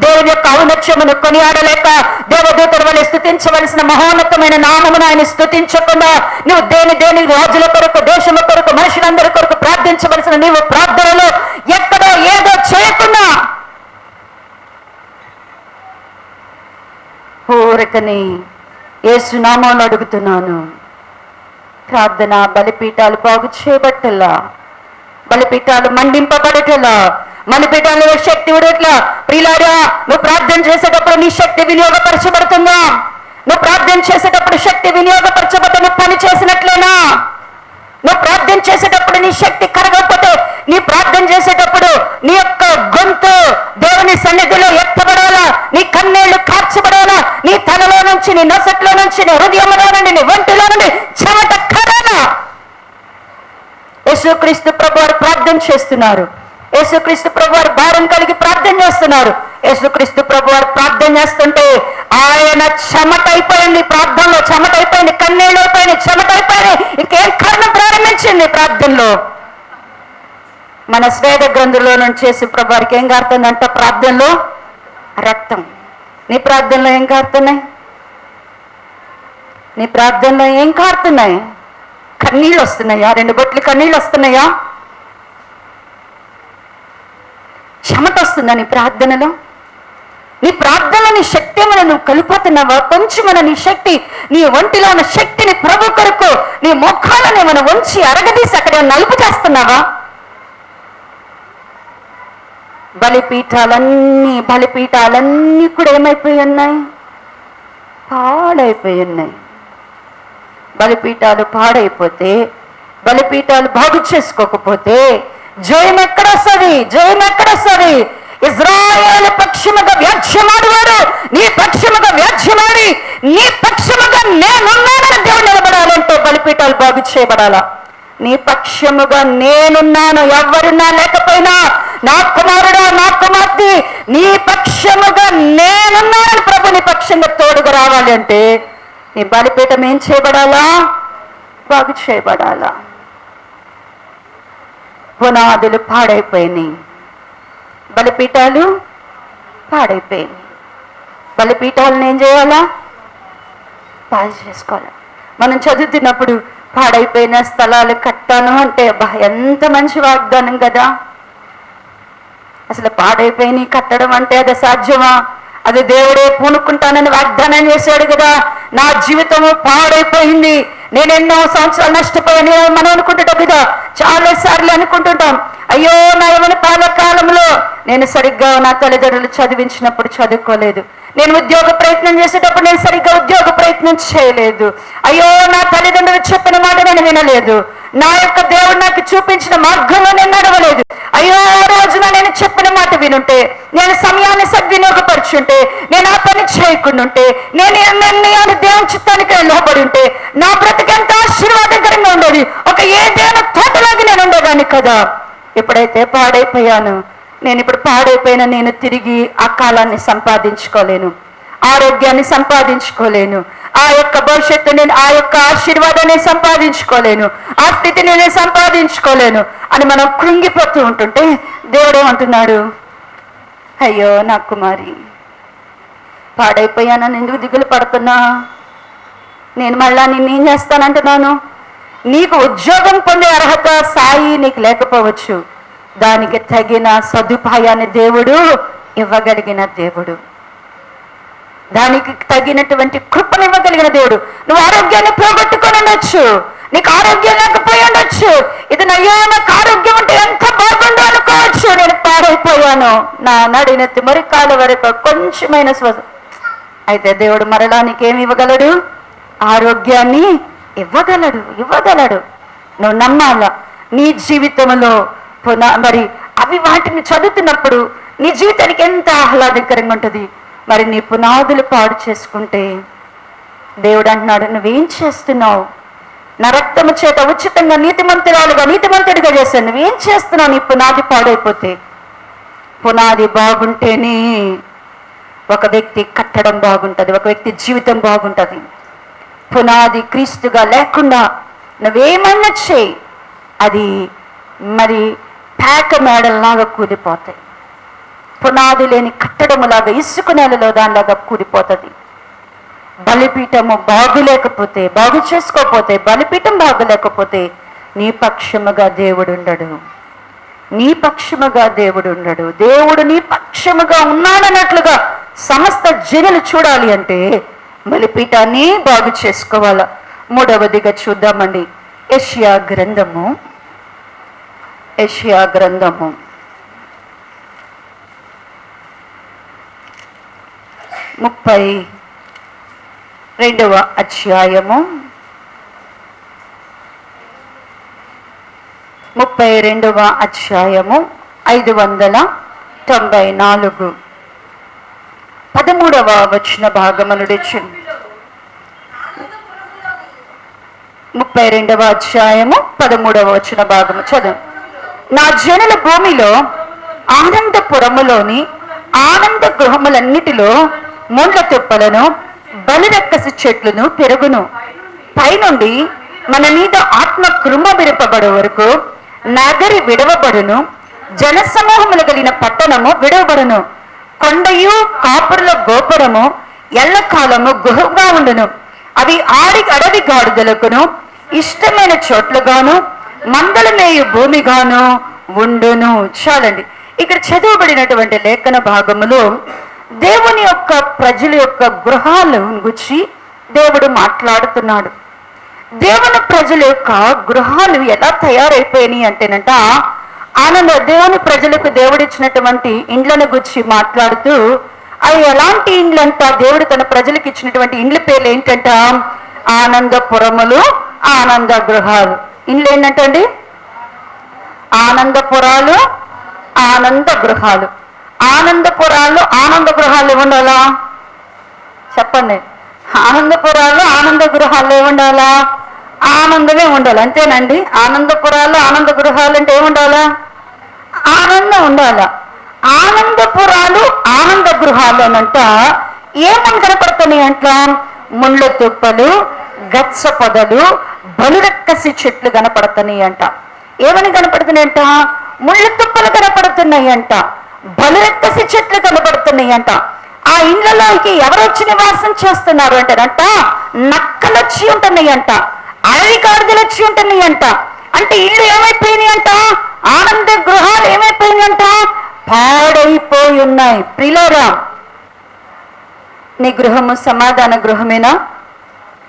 దేవుని యొక్క ఔన్నత్యమును కొనియాడలేక, దేవదూతల వలె స్తుతించవలసిన మహోన్నతమైన నామమును ఆయన స్తుతించకుండా, నువ్వు దేని రాజుల కొరకు, దేశముల కొరకు, మనుషులందరి కొరకు ప్రార్థించవలసిన నీవు ప్రార్థనలో ఎక్కడో ఏదో చేయకుండా ఊరకని యేసు నామములో అడుగుతున్నాను. ప్రార్థన బలిపీఠాలు బాగు చేయబట్టలా, బలిపీఠాలు మండింపబడటలా, బలిపీఠాలలో శక్తి ఉడట్లా. ప్రియులారా, నువ్వు ప్రార్థన చేసేటప్పుడు నీ శక్తి వినియోగపరచబడుతుందా? నువ్వు ప్రార్థన చేసేటప్పుడు శక్తి వినియోగపరచబడితే నువ్వు పని చేసినట్లేనా? నువ్వు ప్రార్థన చేసేటప్పుడు నీ శక్తి కరగకపోతే, నీ ప్రార్థన చేసేటప్పుడు నీ యొక్క గొంతు దేవుని సన్నిధిలో ఎత్తబడాలా, నీ కన్నీళ్లు కార్చబడాలా, నీ తలలో నుంచి, నీ నొసట్లో నుంచి, నీ హృదయంలో నుండి, నీ ఒంటిలో నుండి చెమట కరాలా. యేసుక్రీస్తు ప్రభువారు ప్రార్థన చేస్తున్నారు. యేసుక్రీస్తు ప్రభువారు భారం కలిగి ప్రార్థన చేస్తున్నారు. యేసుక్రీస్తు ప్రభువారు ప్రార్థన చేస్తుంటే ఆయన చెమట అయిపోయింది, ప్రార్థనలో చెమట అయిపోయింది, కన్నీళ్ళు అయిపోయింది, చెమట అయిపోయింది. ఇంకేం కారణం ప్రారంభించింది ప్రార్థనలో? మన స్వేద గ్రంథంలో నుంచి యేసు ప్రభువారికి ఏం కారుతుందంట? ప్రార్థనలో రక్తం. నీ ప్రార్థనలో ఏం కారుతున్నాయి? నీ ప్రార్థనలో ఏం కారుతున్నాయి? కన్నీళ్ళు వస్తున్నాయా? 2 బొట్లు కన్నీళ్ళు వస్తున్నాయా? చెమట వస్తుందా నీ ప్రార్థనలో? నీ ప్రార్థనలో నీ శక్తి ఏమైనా నువ్వు కలిపోతున్నావా? కొంచెం నీ శక్తి, నీ ఒంటిలో ఉన్న శక్తిని ప్రభు కొరకు నీ మోకాలను ఏమైనా ఉంచి అరగదీసి అక్కడ నలుపు చేస్తున్నావా? బలిపీఠాలన్నీ కూడా ఏమైపోయి ఉన్నాయి? పాడైపోయి ఉన్నాయి. బలిపీఠాలు పాడైపోతే, బలిపీఠాలు బాగు చేసుకోకపోతే జయం ఎక్కడొస్తుంది? జయం ఎక్కడొస్తుంది? ఇజ్రాయేలు పక్షముగా వ్యాజ్యమాడువాడు నీ పక్షముగా వ్యాజ్యమాడి నీ పక్షముగా నేనున్నానని దేవుడు నిలబడాలంటే బలిపీఠాలు బాగు చేయబడాలా? నీ పక్షముగా నేనున్నాను, ఎవరున్నా లేకపోయినా, నా కుమారుడా, నా కుమార్తె, నీ పక్షముగా నేనున్నానని ప్రభు నీ పక్షంగా తోడుగా రావాలి అంటే నీ బలిపీఠం ఏం చేయబడాలా? బాగు చేయబడాలా? పునాదులు పాడైపోయినాయి, బలిపీఠాలు పాడైపోయినాయి. బలిపీఠాలను ఏం చేయాలా? బాగు చేసుకోవాలా? మనం చదువుతున్నప్పుడు పాడైపోయిన స్థలాలు కట్టాను అంటే ఎంత మంచి వాగ్దానం కదా. అసలు పాడైపోయినాయి కట్టడం అంటే అది సాధ్యమా? అది దేవుడే పూనుకుంటానని వాగ్దానం చేశాడు కదా. నా జీవితము పాడైపోయింది, నేను ఎన్నో సంవత్సరాలు నష్టపోయాను మనం అనుకుంటుంటాం కదా. చాలా సార్లు అనుకుంటుంటాం, అయ్యో నా యవ్వన కాలంలో నేను సరిగ్గా నా తల్లిదండ్రులు చదివించినప్పుడు చదువుకోలేదు, నేను ఉద్యోగ ప్రయత్నం చేసేటప్పుడు నేను సరిగ్గా ఉద్యోగ ప్రయత్నం చేయలేదు, అయ్యో నా తల్లిదండ్రులు చెప్పిన మాట నేను వినలేదు, నా యొక్క దేవుడు నాకు చూపించిన మార్గంలో నేను నడవలేదు, అయ్యో ఆ రోజున నేను చెప్పిన మాట వినుంటే, నేను సమయాన్ని సద్వినియోగపరుచుంటే, నేను ఆ పని చేయకుండా ఉంటే, నేను నిర్ణయాన్ని దేవుని చిత్తానికి లోబడి ఉంటే నా బ్రతికెంత ఆశీర్వాదకరంగా ఉండేది, ఒక ఏదైనా తోటలాగా నేను ఉండేదాన్ని కదా. ఎప్పుడైతే పాడైపోయాను, నేను ఇప్పుడు పాడైపోయిన నేను తిరిగి ఆ కాలాన్ని సంపాదించుకోలేను, ఆరోగ్యాన్ని సంపాదించుకోలేను, ఆ యొక్క భవిష్యత్తు నేను, ఆ యొక్క ఆశీర్వాదాన్ని సంపాదించుకోలేను, ఆ స్థితిని నేను సంపాదించుకోలేను అని మనం కృంగిపోతూ ఉంటుంటే దేవుడు ఏమంటున్నాడు? అయ్యో నా కుమారి, పాడైపోయానని ఎందుకు దిగులు పడుతున్నా? నేను మళ్ళా నిన్నేం చేస్తానంటున్నాను? నీకు ఉద్యోగం పొందే అర్హత సాయి నీకు లేకపోవచ్చు, దానికి తగిన సదుపాయాన్ని దేవుడు ఇవ్వగలిగిన దేవుడు, దానికి తగినటువంటి కృపను ఇవ్వగలిగిన దేవుడు. నువ్వు ఆరోగ్యాన్ని పోగొట్టుకొని ఉండొచ్చు, నీకు ఆరోగ్యం లేకపోయి ఉండొచ్చు. ఇది అయ్యో నాకు ఆరోగ్యం ఉంటే ఎంత బాగుందో అనుకోవచ్చు. నేను పాడైపోయాను, నా నడినెత్తి మరి కాళ్ళ వరకు కొంచెమైన శ్వాస. అయితే దేవుడు మరలా నీకేమి ఇవ్వగలడు? ఆరోగ్యాన్ని ఇవ్వగలడు. నువ్వు నమ్మాల. నీ జీవితంలో మరి అవి వాటిని చదువుతున్నప్పుడు నీ జీవితానికి ఎంత ఆహ్లాదకరంగా ఉంటుంది. మరి నీ పునాదులు పాడు చేసుకుంటే దేవుడు అంటున్నాడు, నువ్వేం చేస్తున్నావు? నా రక్తము చేత ఉచితంగా నీతిమంతుడిగా చేశాను, నువ్వేం చేస్తున్నావు? నీ పునాది పాడైపోతే. పునాది బాగుంటేనే ఒక వ్యక్తి కట్టడం బాగుంటుంది, ఒక వ్యక్తి జీవితం బాగుంటుంది. పునాది క్రీస్తుగా లేకుండా నువ్వేమన్నా చేయి, అది మరి పేక మేడల్లాగా కూలిపోతాయి. పునాది లేని కట్టడములాగా ఇసుక నేలలో దానిలాగా కూలిపోతుంది. బలిపీఠము బాగు చేసుకోకపోతే, బలిపీఠం బాగులేకపోతే నీ పక్షముగా దేవుడు ఉండడు. దేవుడు నీ పక్షముగా ఉన్నాడన్నట్లుగా సమస్త జనులు చూడాలి అంటే బలిపీఠాన్ని బాగు చేసుకోవాలా. మూడవదిగా చూద్దామండి, యెషయా గ్రంథము 32వ అధ్యాయము 594 13వ వచన భాగమునుడి. 32వ అధ్యాయము 13వ వచన భాగము చదువు. నా జనుల భూమిలో ఆనందపురములోని ఆనంద గృహములన్నిటిలో ముండ్ల తుప్పలను బలిరక్కసి చెట్లను పెరుగును. పైనుండి మన మీద ఆత్మ కృంభమిరపబడే వరకు నగరి విడవబడును, జనసమూహములు కలిగిన పట్టణము విడవబడును. కొండయు కాపురుల గోపురము ఎల్లకాలము గుహగా ఉండును. అవి అడవి గాడిదలకును ఇష్టమైన చోట్లుగాను మందల మేయు భూమిగాను ఉండును. చాలండి. ఇక్కడ చదువుబడినటువంటి లేఖన భాగములో దేవుని యొక్క ప్రజల యొక్క గృహాల గురించి దేవుడు మాట్లాడుతున్నాడు. దేవుని ప్రజల యొక్క గృహాలు ఎలా తయారైపోయినాయి అంటేనంట, దేవుని ప్రజలకు దేవుడిచ్చినటువంటి ఇండ్లను గురించి మాట్లాడుతూ, అవి ఎలాంటి ఇండ్లంట, దేవుడు తన ప్రజలకు ఇచ్చినటువంటి ఇండ్ల పేర్లు ఏంటంట? ఆనందపురములు, ఆనంద గృహాలు. ఇండ్లు ఏంటంటండి? ఆనందపురాలు, ఆనంద గృహాలు. ఆనందపురాలు, ఆనంద గృహాలు ఏముండాలా చెప్పండి? ఆనందపురాలు, ఆనంద గృహాలు ఏముండాలా? ఆనందమే ఉండాలి, అంతేనండి. ఆనందపురాలు, ఆనంద గృహాలు అంటే ఏముండాలా? ఆనందం ఉండాలా. ఆనందపురాలు, ఆనంద గృహాలు అనంట ఏమని కనపడుతున్నాయి అంట? ముళ్ళ తుప్పలు, గచ్చ పొదలు, బలిరక్కసి చెట్లు కనపడుతున్నాయి అంట. ఏమని కనపడుతున్నాయి అంట? ముళ్ళ తుప్పలు కనపడుతున్నాయి అంట, బలిరక్కసి చెట్లు కనపడుతున్నాయి అంట. ఆ ఇళ్లలోకి ఎవరు వచ్చి నివాసం చేస్తున్నారు అంటేనంట, నక్కలు వచ్చి ఉంటున్నాయి అంట, అడవి గాడిదలు వచ్చి ఉంటున్నాయి అంట. అంటే ఇల్లు ఏమైపోయినాయి అంట? ఆనంద గృహాలు ఏమైపోయినాయి అంట? పాడైపోయి ఉన్నాయి. ప్రియులారా, నీ గృహము సమాధాన గృహమేనా?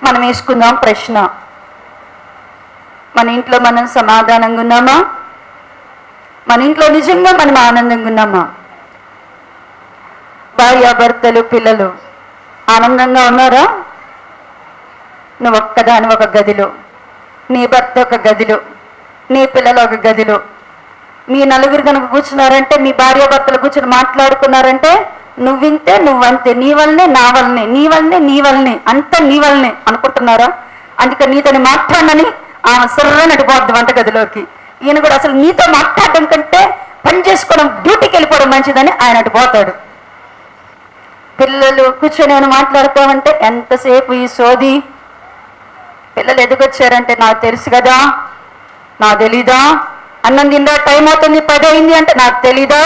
మనం వేసుకుందాం ప్రశ్న. మన ఇంట్లో మనం సమాధానంగా ఉన్నామా? మన ఇంట్లో నిజంగా మనం ఆనందంగా ఉన్నామా? భార్యాభర్తలు, పిల్లలు ఆనందంగా ఉన్నారా? నువ్వు ఒక్కదాని ఒక గదిలో, నీ భర్త ఒక గదిలో, నీ పిల్లలు ఒక గదిలో, మీ నలుగురు కనుక కూర్చున్నారంటే, మీ భార్యాభర్తలు కూర్చొని మాట్లాడుకున్నారంటే, నువ్వింతే నువ్వంతే, నీ వల్లనే నా వల్లనే, నీ వల్లనే అంత నీ వల్లనే అనుకుంటున్నారా? అందుకే నీతోని మాట్లాడనని ఆమె సర్రని అడిపోద్ది వంట గదిలోకి. ఈయన కూడా అసలు నీతో మాట్లాడడం కంటే పని చేసుకోవడం, డ్యూటీకి వెళ్ళిపోవడం మంచిదని ఆయన అడిపోతాడు. పిల్లలు కూర్చొని ఏమైనా మాట్లాడుతామంటే ఎంతసేపు ఈ సోది. పిల్లలు ఎదుగొచ్చారంటే నాకు తెలుసు కదా, నాకు తెలీదా? అన్నం తిందా, టైం అవుతుంది 10 అయింది అంటే నాకు తెలీదా?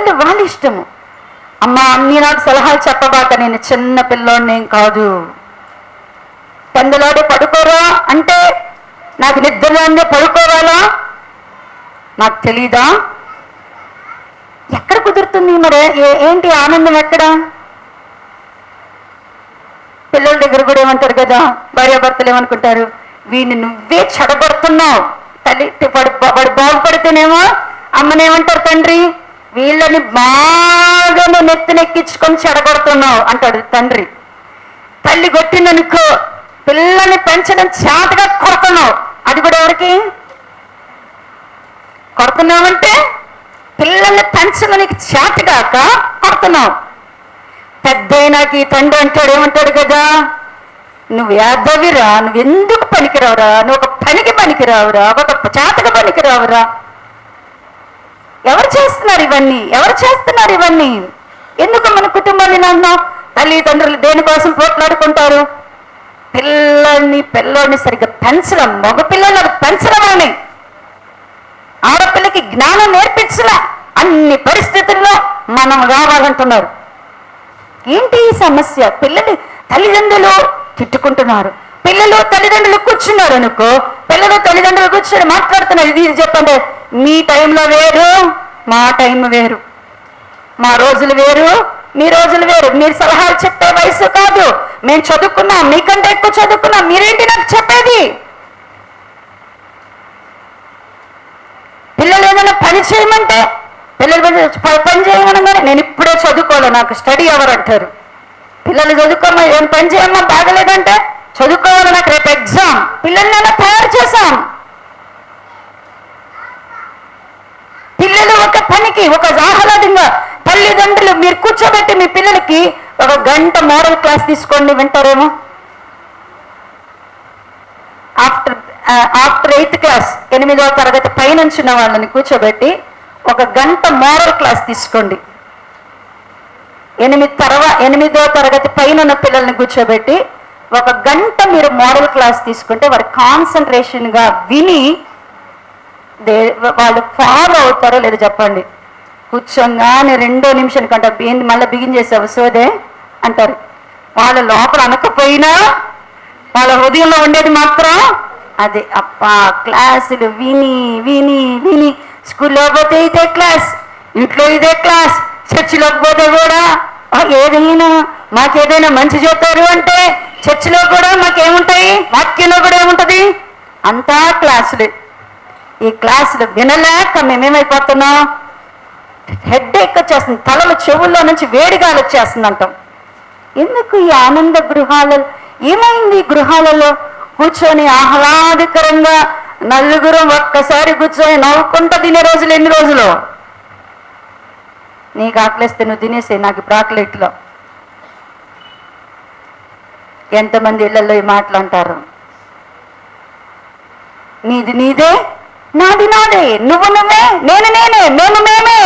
పిల్లలు వాళ్ళ ఇష్టము. అమ్మ అన్నీ నాకు సలహాలు చెప్పబాక, నేను చిన్న పిల్లోడినేం కాదు, పెందలాడే పడుకోరా అంటే నాకు నిద్రలోనే పడుకోవాలా, నాకు తెలీదా? ఎక్కడ కుదురుతుంది మరి? ఏంటి ఆనందం ఎక్కడ? పిల్లల దగ్గర కూడా ఏమంటారు కదా, భార్యాభర్తలు ఏమనుకుంటారు, వీడిని నువ్వే చెడగొడుతున్నావు. తల్లి వాడు బాగుపడితేనేమో అమ్మనేమంటారు, తండ్రి వీళ్ళని బాగా నెత్తినెక్కించుకొని చెడగొడుతున్నావు అంటాడు తండ్రి. తల్లి కొట్టిందనుకో, పిల్లల్ని పెంచడం చేతగా కొడుతున్నావు. అది కూడా ఎవరికి కొడుతున్నావంటే పిల్లల్ని పెంచడం నీకు చేతగాక కొడుతున్నావు. పెద్దయినాకి తండ్రి అంటాడు, ఏమంటాడు కదా, నువ్వు యాదవిరా, నువ్వు ఎందుకు పనికిరావురా, నువ్వు ఒక పనికి పనికిరావురా, ఒక చేతగా పనికిరావురా. ఎవరు చేస్తున్నారు ఇవన్నీ? ఎవరు చేస్తున్నారు ఇవన్నీ? ఎందుకు మన కుటుంబాన్ని నన్ను తల్లిదండ్రులు దేనికోసం పోట్లాడుకుంటారు? పిల్లోడిని సరిగ్గా పెంచడం, మగ పిల్లలను పెంచడం అని, ఆడపిల్లకి జ్ఞానం నేర్పించలా. అన్ని పరిస్థితుల్లో మనం కావాలంటున్నారు. ఏంటి ఈ సమస్య? పిల్లలు తల్లిదండ్రులు తిట్టుకుంటున్నారు, పిల్లలు తల్లిదండ్రులు కూర్చున్నారు అనుకో, పిల్లలు తల్లిదండ్రులు కూర్చొని మాట్లాడుతున్నారు. ఇది చెప్పండి, మీ టైంలో వేరు, మా టైం వేరు, మా రోజులు వేరు, మీ రోజులు వేరు. మీరు సలహాలు చెప్పే వయసు కాదు. మేము చదువుకున్నాం, మీకంటే ఎక్కువ చదువుకున్నాం, మీరేంటి నాకు చెప్పేది? పిల్లలు ఏదైనా పని చేయమంటే, పిల్లలు పని చేయమనగానే నేను ఇప్పుడే చదువుకోవాలి, నాకు స్టడీ అవర్ అంటారు. పిల్లలు చదువుకోమా, ఏం పని చేయమ్మా, బాగలేదంటే చదువుకోవాలి, నాకు రేపు ఎగ్జామ్. పిల్లల్ని తయారు చేశాం. పిల్లలు ఒక పనికి, ఒక ఆహ్లాదంగా తల్లిదండ్రులు మీరు కూర్చోబెట్టి మీ పిల్లలకి ఒక గంట మోరల్ క్లాస్ తీసుకోండి, వింటారేమో. ఆఫ్టర్ 8th క్లాస్, 8వ తరగతి పైనుంచిన వాళ్ళని కూర్చోబెట్టి ఒక గంట మోరల్ క్లాస్ తీసుకోండి. 8వ తరగతి పైన ఉన్న పిల్లల్ని కూర్చోబెట్టి ఒక గంట మీరు మోరల్ క్లాస్ తీసుకుంటే వారు కాన్సన్ట్రేషన్గా విని వాళ్ళు ఫాలో అవుతారో లేదో చెప్పండి. కూర్చోగానే 2వ నిమిషానికంట ఏంది మళ్ళీ బిగించేసావు సోదే అంటారు. వాళ్ళ లోపల అనకపోయినా వాళ్ళ హృదయంలో ఉండేది మాత్రం అదే. అప్పా క్లాసులు విని విని విని, స్కూల్లో పోతే ఇదే క్లాస్, ఇంట్లో ఇదే క్లాస్, చర్చిలోకి పోతే కూడా ఏదైనా మాకేదైనా మంచి చెప్తారు అంటే చర్చిలో కూడా మాకేముంటాయి, వాక్యంలో కూడా ఏముంటది, అంతా క్లాసులే. ఈ క్లాసులు వినలేక మేమేమైపోతున్నాం, హెడ్ ఎక్ వచ్చేస్తుంది, తలలు చెవుల్లో నుంచి వేడిగాలు వచ్చేస్తుంది అంటాం. ఎందుకు ఈ ఆనంద గృహాలలో ఏమైంది? ఈ గృహాలలో కూర్చొని ఆహ్లాదకరంగా నలుగురు ఒక్కసారి కూర్చొని నవ్వుకుంటూ తినే రోజులు ఎన్ని రోజులు? నీకు ఆకలిస్తే నువ్వు తినేసే, నాకు ఇప్పుడు ఆకలిట్లో. ఎంతమంది ఇళ్లలో ఈ మాటలు అంటారు, నీది నీదే, నాది నాదే, నువ్వు నువ్వే, నేను నేనే, మేము మేమే.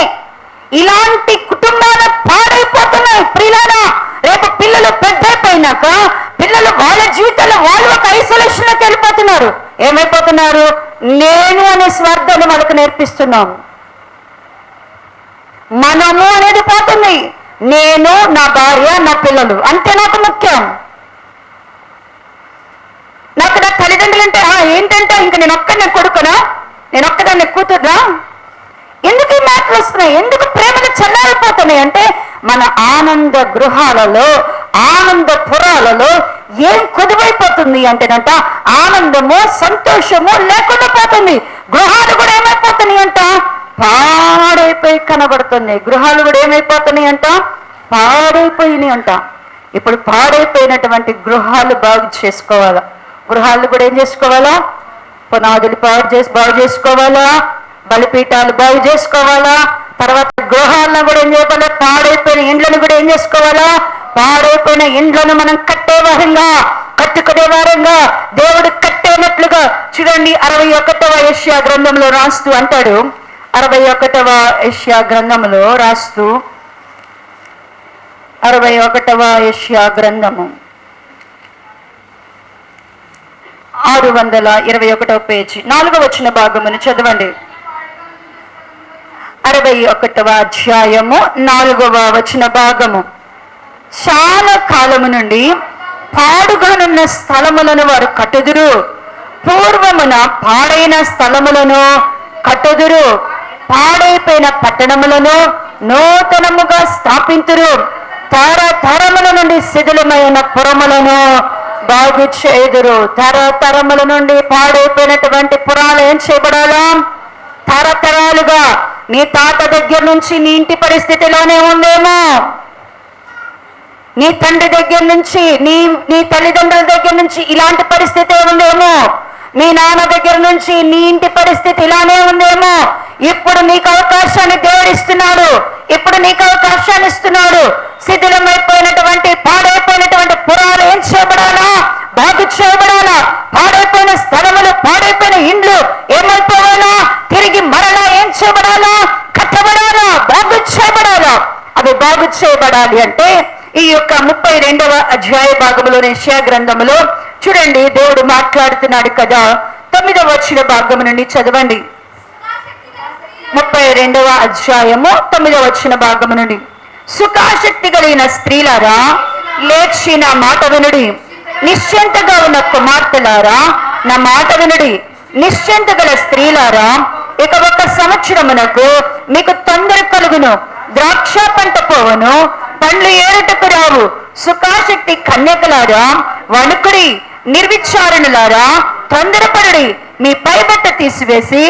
ఇలాంటి కుటుంబాలు పాడైపోతున్నాయి ప్రియులారా. రేపు పిల్లలు పెద్దయిపోయినాక పిల్లలు వాళ్ళ జీవితాల్లో వాళ్ళు ఒక ఐసోలేషన్లోకి వెళ్ళిపోతున్నారు. ఏమైపోతున్నారు? నేను అనే స్వార్థాన్ని మనకు నేర్పిస్తున్నాం. మనము అనేది పోతుంది. నేను, నా భార్య, నా పిల్లలు అంతే నాకు ముఖ్యం. నాకు నా తల్లిదండ్రులు అంటే ఏంటంటే ఇంక నేను ఒక్కనే కొడుకునా, నేను ఒక్కదాన్ని కూతురునా? ఎందుకు ఈ మాటలు వస్తున్నాయి? ఎందుకు ప్రేమలు చల్లారిపోతున్నాయి అంటే మన ఆనంద గృహాలలో, ఆనంద పురాలలో ఏం కొదువైపోతుంది అంటేనంట, ఆనందము సంతోషము లేకుండా పోతుంది. గృహాలు కూడా ఏమైపోతున్నాయి అంట, పాడైపోయి కనబడుతున్నాయి. గృహాలు కూడా ఏమైపోతున్నాయి అంట, పాడైపోయినాయి అంట. ఇప్పుడు పాడైపోయినటువంటి గృహాలు బాగు చేసుకోవాలా, గృహాలు కూడా ఏం చేసుకోవాలా, పునాదులు బాగు చేసుకోవాలా, బలిపీఠాలు బాగు చేసుకోవాలా. తర్వాత గృహాలను కూడా ఏం చేయాలి, పాడైపోయిన ఇండ్లను కూడా ఏం చేసుకోవాలా, పాడైపోయిన ఇండ్లను మనం కట్టేవారంగా, కట్టుకునేవారంగా, దేవుడు కట్టేనట్లుగా. చూడండి 61వ యెషయా గ్రంథంలో రాస్తూ అంటాడు, 61వ యెషయా గ్రంథంలో రాస్తూ, 61వ యెషయా గ్రంథము 621వ పేజీ 4వ వచన భాగమును చదవండి. 61వ అధ్యాయము 4వ వచన భాగము. చాలా కాలము నుండి పాడుగానున్న స్థలములను వారు కట్టుదురు, పూర్వమున పాడైన స్థలములను కట్టుదురు, పాడైపోయిన పట్టణములను నూతనముగా స్థాపింతురు, తరతరముల నుండి శిథిలమైన పురములను బాగు చేయుదురు. తరతరముల నుండి పాడైపోయినటువంటి పురాలు ఏం చేయబడాలా? తరతరాలుగా నీ తాత దగ్గర నుంచి నీ ఇంటి పరిస్థితిలోనే ఉందేమో, నీ తండ్రి దగ్గర నుంచి నీ తల్లిదండ్రుల దగ్గర నుంచి ఇలాంటి పరిస్థితి ఉందేమో, మీ నాన్న దగ్గర నుంచి నీ ఇంటి పరిస్థితి ఇలానే ఉందేమో. ఇప్పుడు నీకు అవకాశాన్ని దేవుడిస్తున్నాడు, ఇప్పుడు నీకు అవకాశాన్ని ఇస్తున్నాడు. శిథిలమైపోయినటువంటి పాడైపోయినటువంటి పురాలు ఏం చేయబడాలా? బాగు చేయబడాలా. పాడైపోయిన స్థలములు, పాడైపోయిన ఇండ్లు ఏమైపోవాలా? తిరిగి మరలా ఏం చేయబడాలా? కట్టబడాలా, బాగు చేయబడాలా. అవి బాగు చేయబడాలి అంటే ఈ యొక్క 32వ అధ్యాయ భాగంలోని యెషయా గ్రంథములో చూడండి, దేవుడు మాట్లాడుతున్నాడు కదా. 9వ వచన భాగం నుండి చదవండి. 32వ అధ్యాయము 9వ వచన భాగము నుండి. సుఖాశక్తి కలిగిన స్త్రీలారా లేచి నా మాట వినుడి, నిశ్చింతగా ఉన్న కుమార్తెలారా నా మాట వినుడి. నిశ్చింత గల స్త్రీలారా, ఇక 1 సంవత్సరమునకు మీకు తొందర కలుగును, ద్రాక్ష పంట పోవను, పండ్లు ఏరుటకు రావు. సుఖాశక్తి కన్యకలారా వణుకుడి, నిర్విచారణలారా తొందరపడి మీ పైబట్ట తీసివేసి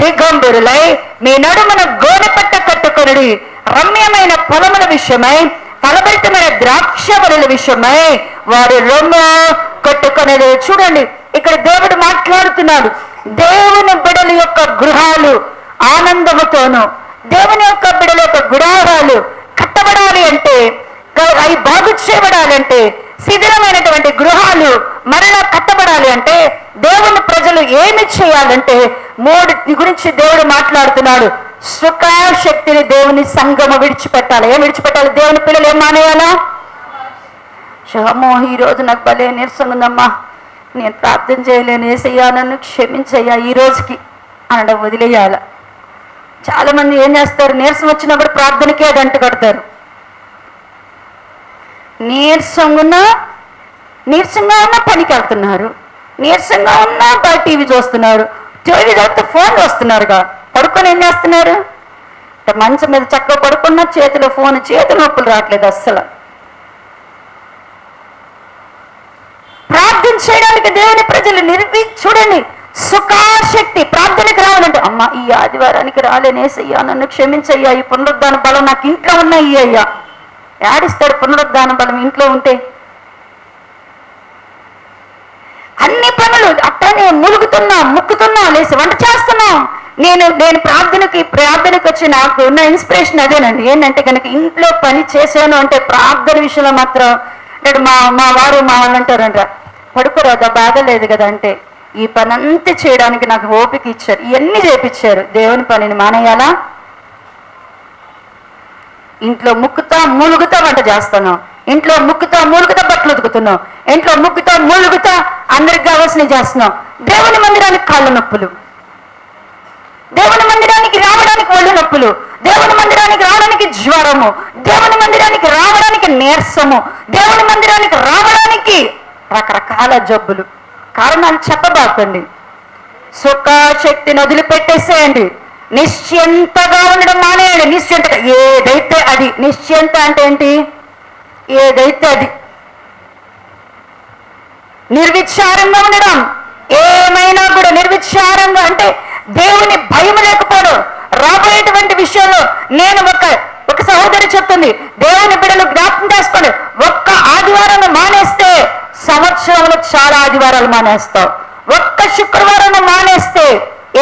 దిగంబరులై మీ నడుమున గోనెపట్ట కట్టుకొనుడి. రమ్యమైన పొలముల విషయమై, ఫలభరితమైన ద్రాక్ష వనుల విషయమై వారి రొమ్ము కట్టుకొనేది. చూడండి, ఇక్కడ దేవుడు మాట్లాడుతున్నాడు. దేవుని బిడల యొక్క గృహాలు ఆనందముతోను, దేవుని యొక్క బిడల యొక్క గుడారాలు కట్టబడాలి అంటే, అవి బాగు చేయబడాలంటే, శిథిలమైనటువంటి గృహాలు మరలా కట్టబడాలి అంటే దేవుని ప్రజలు ఏమి చేయాలంటే 3 గురించి దేవుడు మాట్లాడుతున్నాడు. సుఖాశక్తిని దేవుని సంఘము విడిచిపెట్టాలి. ఏం విడిచిపెట్టాలి? దేవుని పిల్లలు ఏం మానేయాలా? అమ్మో, ఈరోజు నాకు భలే నీరసంగా ఉందమ్మా, నేను ప్రార్థన చేయలేను, యేసయ్యా నన్ను క్షమించయ్యా ఈ రోజుకి అనడం వదిలేయాల. చాలా మంది ఏం చేస్తారు? నీరసం వచ్చినప్పుడు ప్రార్థనకే అది అంటు కడతారు. నీరసంగా ఉన్నా పనికి వెళ్తున్నారు, నీరసంగా ఉన్నా బయట టీవీ చూస్తున్నారు, టీవీ చూస్తే ఫోన్ చూస్తున్నారుగా. పడుకొని ఏం చేస్తున్నారు? మంచం మీద చక్కగా పడుకున్నా చేతిలో ఫోన్, చేతులు నొప్పులు రావట్లేదు అస్సలు. ప్రార్థన చేయడానికి దేవుని ప్రజలు చూడండి, సుఖాశక్తి ప్రార్థనకి రావాలంటే, అమ్మ ఈ ఆదివారానికి రాలేనేసయ్యా నన్ను క్షమించయ్యా, ఈ పునరుద్ధాన బలం నాకు ఇంట్లో ఉన్నాయి అయ్యా. యాడిస్తాడు పునరుద్ధాన బలం ఇంట్లో ఉంటే? అన్ని పనులు అట్టనే ముక్కుతున్నా లేసి వంట చేస్తున్నాం. నేను ప్రార్థనకి వచ్చి నాకు ఉన్న ఇన్స్పిరేషన్ అదేనండి. ఏంటంటే కనుక ఇంట్లో పని చేశాను అంటే ప్రార్థన విషయంలో మాత్రం మా వారు మా వాళ్ళు అంటారంట, పడుకోరాదా బాగలేదు కదా అంటే, ఈ పని అంతా చేయడానికి నాకు ఓపిక ఇచ్చారు, ఇవన్నీ చేపించారు. దేవుని పనిని మానేయాలా? ఇంట్లో మూలుగుతా వంట చేస్తున్నాం, ఇంట్లో మూలుగుతా బట్టలు ఉతుకుతున్నాం, ఇంట్లో మూలుగుతా అందరికి కావాల్సినవి చేస్తున్నాం. దేవుని మందిరానికి కాళ్ళ నొప్పులు, దేవుని మందిరానికి రావడానికి ఒళ్ళు నొప్పులు, దేవుని మందిరానికి రావడానికి జ్వరము, దేవుని మందిరానికి రావడానికి నీరసము, దేవుని మందిరానికి రావడానికి రకరకాల జబ్బులు. కారణాలు చెప్పబాకండి. సుఖాశక్తిని వదిలిపెట్టేసేయండి. నిశ్చింతగా ఉండడం మానేయండి. నిశ్చింతగా ఏదైతే అది. నిశ్చింత అంటే ఏంటి? ఏదైతే అది. నిర్విచారంగా ఉండడం, ఏమైనా కూడా నిర్విచారంగా అంటే దేవుని భయం లేకపోవడం. రాబోయేటువంటి విషయంలో నేను ఒక సహోదరి చెప్తుంది, దేవుని బిడ్డలు జ్ఞాపకం చేసుకోండి, ఒక్క ఆదివారం మానేస్తే సంవత్సరంలో చాలా ఆదివారాలు మానేస్తావు. ఒక్క శుక్రవారం మానేస్తే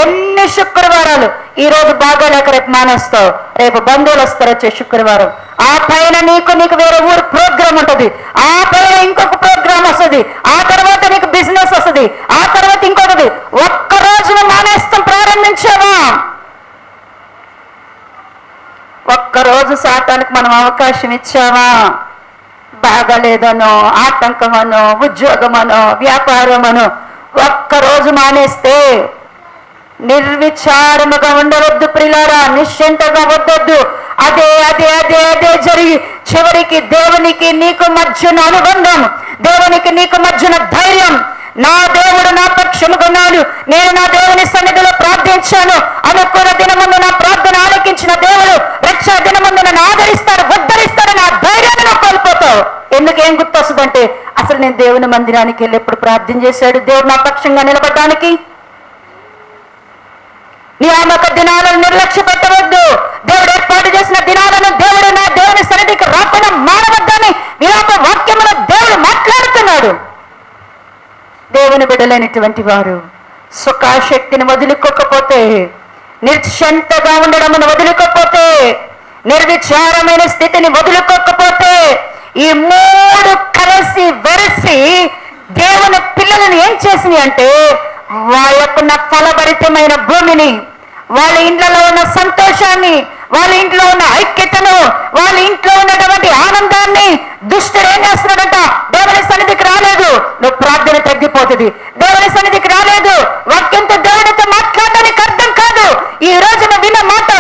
ఎన్ని శుక్రవారాలు? ఈ రోజు బాగాలేక రేపు మానేస్తావు, రేపు బంధువులు వస్తారు వచ్చే శుక్రవారం. ఆ పైన నీకు వేరే ఊరు ప్రోగ్రామ్ ఉంటుంది, ఆ పైన ఇంకొక ప్రోగ్రామ్ వస్తుంది, ఆ తర్వాత నీకు బిజినెస్ వస్తుంది, ఆ తర్వాత ఇంకొకటి. ఒక్క రోజున మానేస్తాం ప్రారంభించావా? ఒక్కరోజు సాతానికి మనం అవకాశం ఇచ్చావా? బాగాలేదనో, ఆటంకమనో, ఉద్యోగమనో, వ్యాపారమనో ఒక్కరోజు మానేస్తే నిర్విచారముగా ఉండవద్దు ప్రియులారా, నిశ్చింతగా వద్దొద్దు. అదే అదే అదే అదే జరిగి చివరికి దేవునికి నీకు మధ్యన అనుబంధం, దేవునికి నీకు మధ్యన ధైర్యం, నా దేవుడు నా పక్షముకున్నాడు, నేను నా దేవుని సన్నిధిలో ప్రార్థించాను, అనుకున్న దినముందు నా ప్రార్థన ఆలకించిన దేవుడు రక్షా దినముందు నన్ను ఆదరిస్తాడు, ఉద్ధరిస్తాడు, నా ధైర్యాన్ని నువ్వు కోల్పోతావు. ఎందుకేం గుర్తొస్తుందంటే అసలు నేను దేవుని మందిరానికి వెళ్ళి ఎప్పుడు ప్రార్థన చేశాడు దేవుడు నా పక్షంగా నిలబడడానికి? నియామక దినాలను నిర్లక్ష్య పెట్టవద్దు. దేవుడు ఏర్పాటు చేసిన దినాలను దేవుడు నా దేవుని సన్నిధికి రాకుండా మానవద్దని విలాప వాక్యములో దేవుడు మాట్లాడుతున్నాడు. దేవుని బిడ్డలైనటువంటి వారు సుఖాశక్తిని వదులుకోకపోతే, నిర్శంతగా ఉండడమును వదులుకోకపోతే, నిర్విచారమైన స్థితిని వదులుకోకపోతే, ఈ మూడు కలిసి వెరసి దేవుని పిల్లలను ఏం చేసినాయి అంటే వాళ్ళకున్న ఫలభరితమైన భూమిని, వాళ్ళ ఇంట్లో ఉన్న సంతోషాన్ని, వాళ్ళ ఇంట్లో ఉన్న ఐక్యతను, వాళ్ళ ఇంట్లో ఉన్నటువంటి ఆనందాన్ని దుష్టుడు ఏం చేస్తున్నాడంట? దేవుని సన్నిధికి రాలేదు, నువ్వు ప్రార్థన తగ్గిపోతుంది. దేవుని సన్నిధికి రాలేదు, వాక్యంతో దేవునితో మాట్లాడడానికి అర్థం కాదు. ఈ రోజు నువ్వు విన్న మాట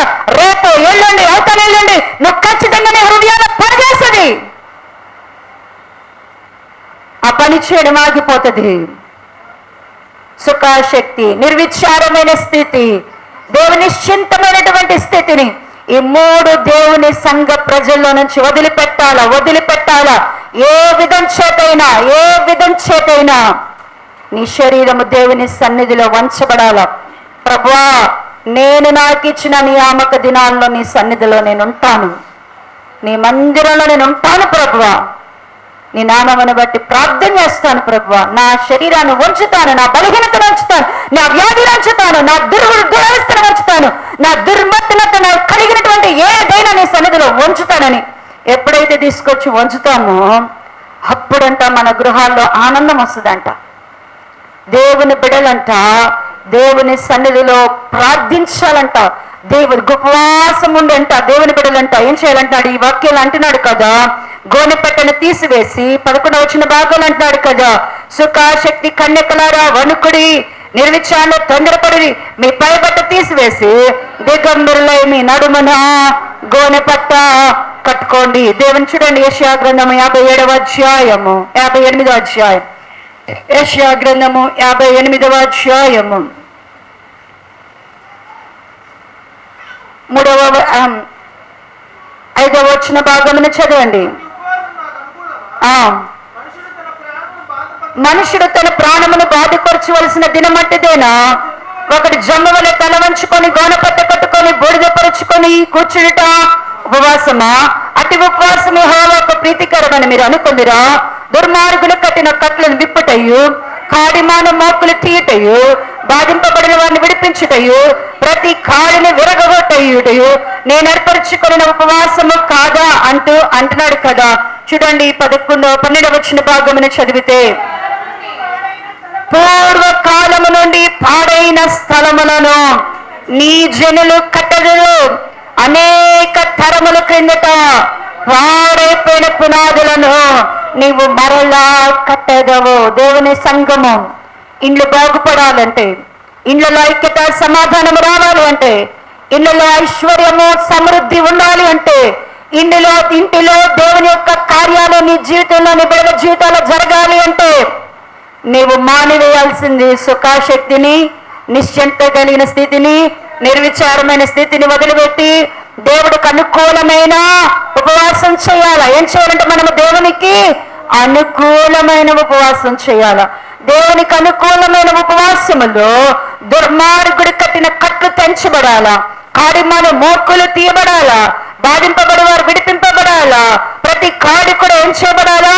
రేపు ఎల్లుండి అవతలెల్లుండి నువ్వు ఖచ్చితంగా నీ హృదయాన్ని పనిచేస్తుంది. ఆ పని చేయడం ఆగిపోతుంది. సుఖాశక్తి, నిర్విచారమైన స్థితి, దేవుని నిశ్చింతమైనటువంటి స్థితిని ఈ మూడు దేవుని సంఘ ప్రజల్లో నుంచి వదిలిపెట్టాలా. ఏ విధం చేతైనా నీ శరీరము దేవుని సన్నిధిలో వంచబడాలా. ప్రభువా, నేను నాకు ఇచ్చిన నియామక దినాల్లో నీ సన్నిధిలో నేను ఉంటాను, నీ మందిరంలో నేను ఉంటాను ప్రభువా, నీ నామమును బట్టి ప్రార్థన చేస్తాను ప్రభువా, నా శరీరాన్ని ఉంచుతాను, నా బలహీనతను ఉంచుతాను, నా వ్యాధిని ఉంచుతాను, నా దురవస్థను ఉంచుతాను, నా దుర్మత్తనతో నాకు కలిగినటువంటి ఏదైనా నీ సన్నిధిలో ఉంచుతానని ఎప్పుడైతే తీసుకొచ్చి ఉంచుతామో అప్పుడంట మన గృహాల్లో ఆనందం వస్తుందంట. దేవుని బిడ్డలంట దేవుని సన్నిధిలో ప్రార్థించాలంట, దేవుని ఉపవాసం ఉండంట. దేవుని బిడ్డలంట ఏం చేయాలంటాడు? ఈ వాక్యాలు అంటున్నాడు కదా, గోనెపట్టను తీసివేసి 11వ వచన భాగాలు అంటున్నాడు కదా, సుఖాశక్తి కన్యకలారా వణుకుడి, నిర్విచారంలో తొందరపడి మీ పైబట్ట తీసివేసి దిగంబరులై మీ నడుమున గోనెపట్ట కట్టుకోండి. దేవుని చూడండి, యెషయా గ్రంథము 57వ అధ్యాయము 58వ అధ్యాయం, యెషయా గ్రంథము 58వ అధ్యాయము 5వ వచన భాగమును చదవండి. మనుషుడు తన ప్రాణమును బాధపరచవలసిన దినమట్టిదేనా? ఒకటి జమ్ము వలె తల వంచుకొని గోనపట్ట కట్టుకొని బూడిదపరుచుకొని కూర్చుంట ఉపవాసమా? అతి ఉపవాసం యెహోవాకు ప్రీతికరమని మీరు అనుకుందిరా? దుర్మార్గులు కట్టిన కట్లను విప్పుటయు, కాడిమాన మోకులు తీయటయు, బాధింపబడిన వారిని విడిపించుటయు, ప్రతి కాడిని విరగొట్టయుటయు నేను ఏర్పరచుకున్న ఉపవాసము కాదా అంటున్నాడు కదా. చూడండి 12వ వచన భాగమును చదివితే, పూర్వకాలము నుండి పాడైన స్థలములను నీ జనులు కట్టదురు, అనేక తరముల క్రిందట పాడైపోయిన పునాదులను నీవు మరలా కట్టెదవు. దేవుని సంఘము ఇండ్లు బాగుపడాలంటే, ఇండ్లలో ఐక్యత సమాధానము రావాలి అంటే, ఇళ్లలో ఐశ్వర్యము సమృద్ధి ఉండాలి అంటే, ఇంటిలో దేవుని యొక్క కార్యాలు నీ జీవితంలో నీ బిడ్డల జీవితాల్లో జరగాలి అంటే నీవు మానివేయాల్సింది సుఖాశక్తిని, నిశ్చింత కలిగిన స్థితిని, నిర్విచారమైన స్థితిని వదిలిపెట్టి దేవుడికి అనుకూలమైన ఉపవాసం చేయాలా. ఏం చేయాలంటే మనము దేవునికి అనుకూలమైన ఉపవాసం చేయాలా. దేవునికి అనుకూలమైన ఉపవాసములో దుర్మార్గుడు కట్టిన కట్లు తెంచబడాలా, కాడిమాన మోక్కులు తీయబడాలా, బాధింపబడి వారు విడిపింపబడాలా, ప్రతి కాడి కూడా ఏం చేయబడాలా?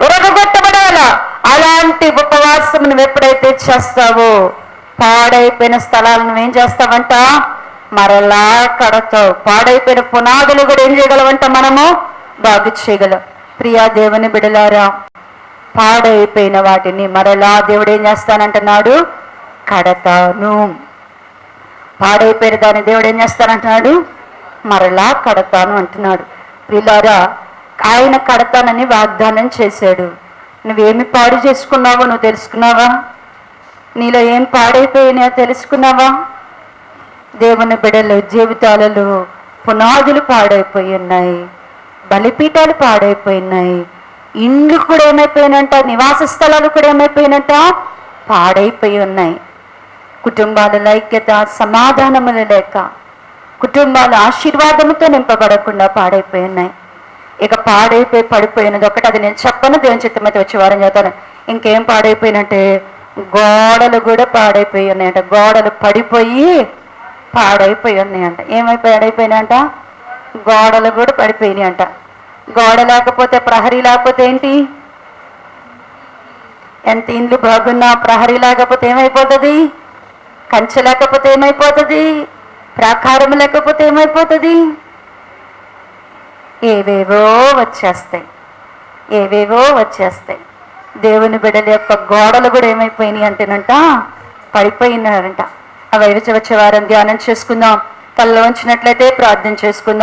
ఉరగొట్టబడాలా. అలాంటి ఉపవాసం నువ్వు ఎప్పుడైతే చేస్తావో పాడైపోయిన స్థలాలను నువ్వేం చేస్తావంట? మరలా కడతావు. పాడైపోయిన పునాదులు కూడా ఏం చేయగలవంట? మనము బాగు చేయగలం. ప్రియా దేవుని బిడలారా, పాడైపోయిన వాటిని మరలా దేవుడు ఏం చేస్తానంటున్నాడు? కడతాను. పాడైపోయిన దాన్ని దేవుడు ఏం చేస్తానంటున్నాడు? మరలా కడతాను అంటున్నాడు. ప్రియులారా, ఆయన కడతానని వాగ్దానం చేశాడు. నువ్వేమి పాడు చేసుకున్నావో నువ్వు తెలుసుకున్నావా? నీలో ఏం పాడైపోయినా తెలుసుకున్నావా? దేవుని బిడ్డల జీవితాలలో పునాదులు పాడైపోయి ఉన్నాయి, బలిపీఠాలు పాడైపోయినాయి, ఇండ్లు కూడా ఏమైపోయినంట, నివాస స్థలాలు కూడా ఏమైపోయినట్ట, పాడైపోయి ఉన్నాయి. కుటుంబాల ఐక్యత, సమాధానములు లేక, కుటుంబాల ఆశీర్వాదముతో నింపబడకుండా పాడైపోయి ఉన్నాయి. ఇక పాడైపోయి పడిపోయినది ఒకటి, అది నేను చెప్పను, దేవుని చిత్తమైతే వచ్చే వారం చెప్తాను. ఇంకేం పాడైపోయినంటే గోడలు కూడా పాడైపోయి ఉన్నాయంట. గోడలు పడిపోయి పాడైపోయి ఉన్నాయంట. పాడైపోయినాయంట? గోడలు కూడా పడిపోయినాయి అంట. గోడ లేకపోతే, ప్రహరీ లేకపోతే ఏంటి? ఎంత ఇండ్లు బాగున్నా ప్రహరీ లేకపోతే ఏమైపోతుంది? కంచె లేకపోతే ఏమైపోతుంది? ప్రాకారం లేకపోతే ఏమైపోతుంది? ఏవేవో వచ్చేస్తాయి. దేవుని బిడ్డల యొక్క గోడలు కూడా ఏమైపోయినాయి అంటేనంట, పడిపోయినారంట. అవి వచ్చే వారం ధ్యానం చేసుకుందాం. కళ్ళలో ఉంచినట్లయితే ప్రార్థన చేసుకుందాం.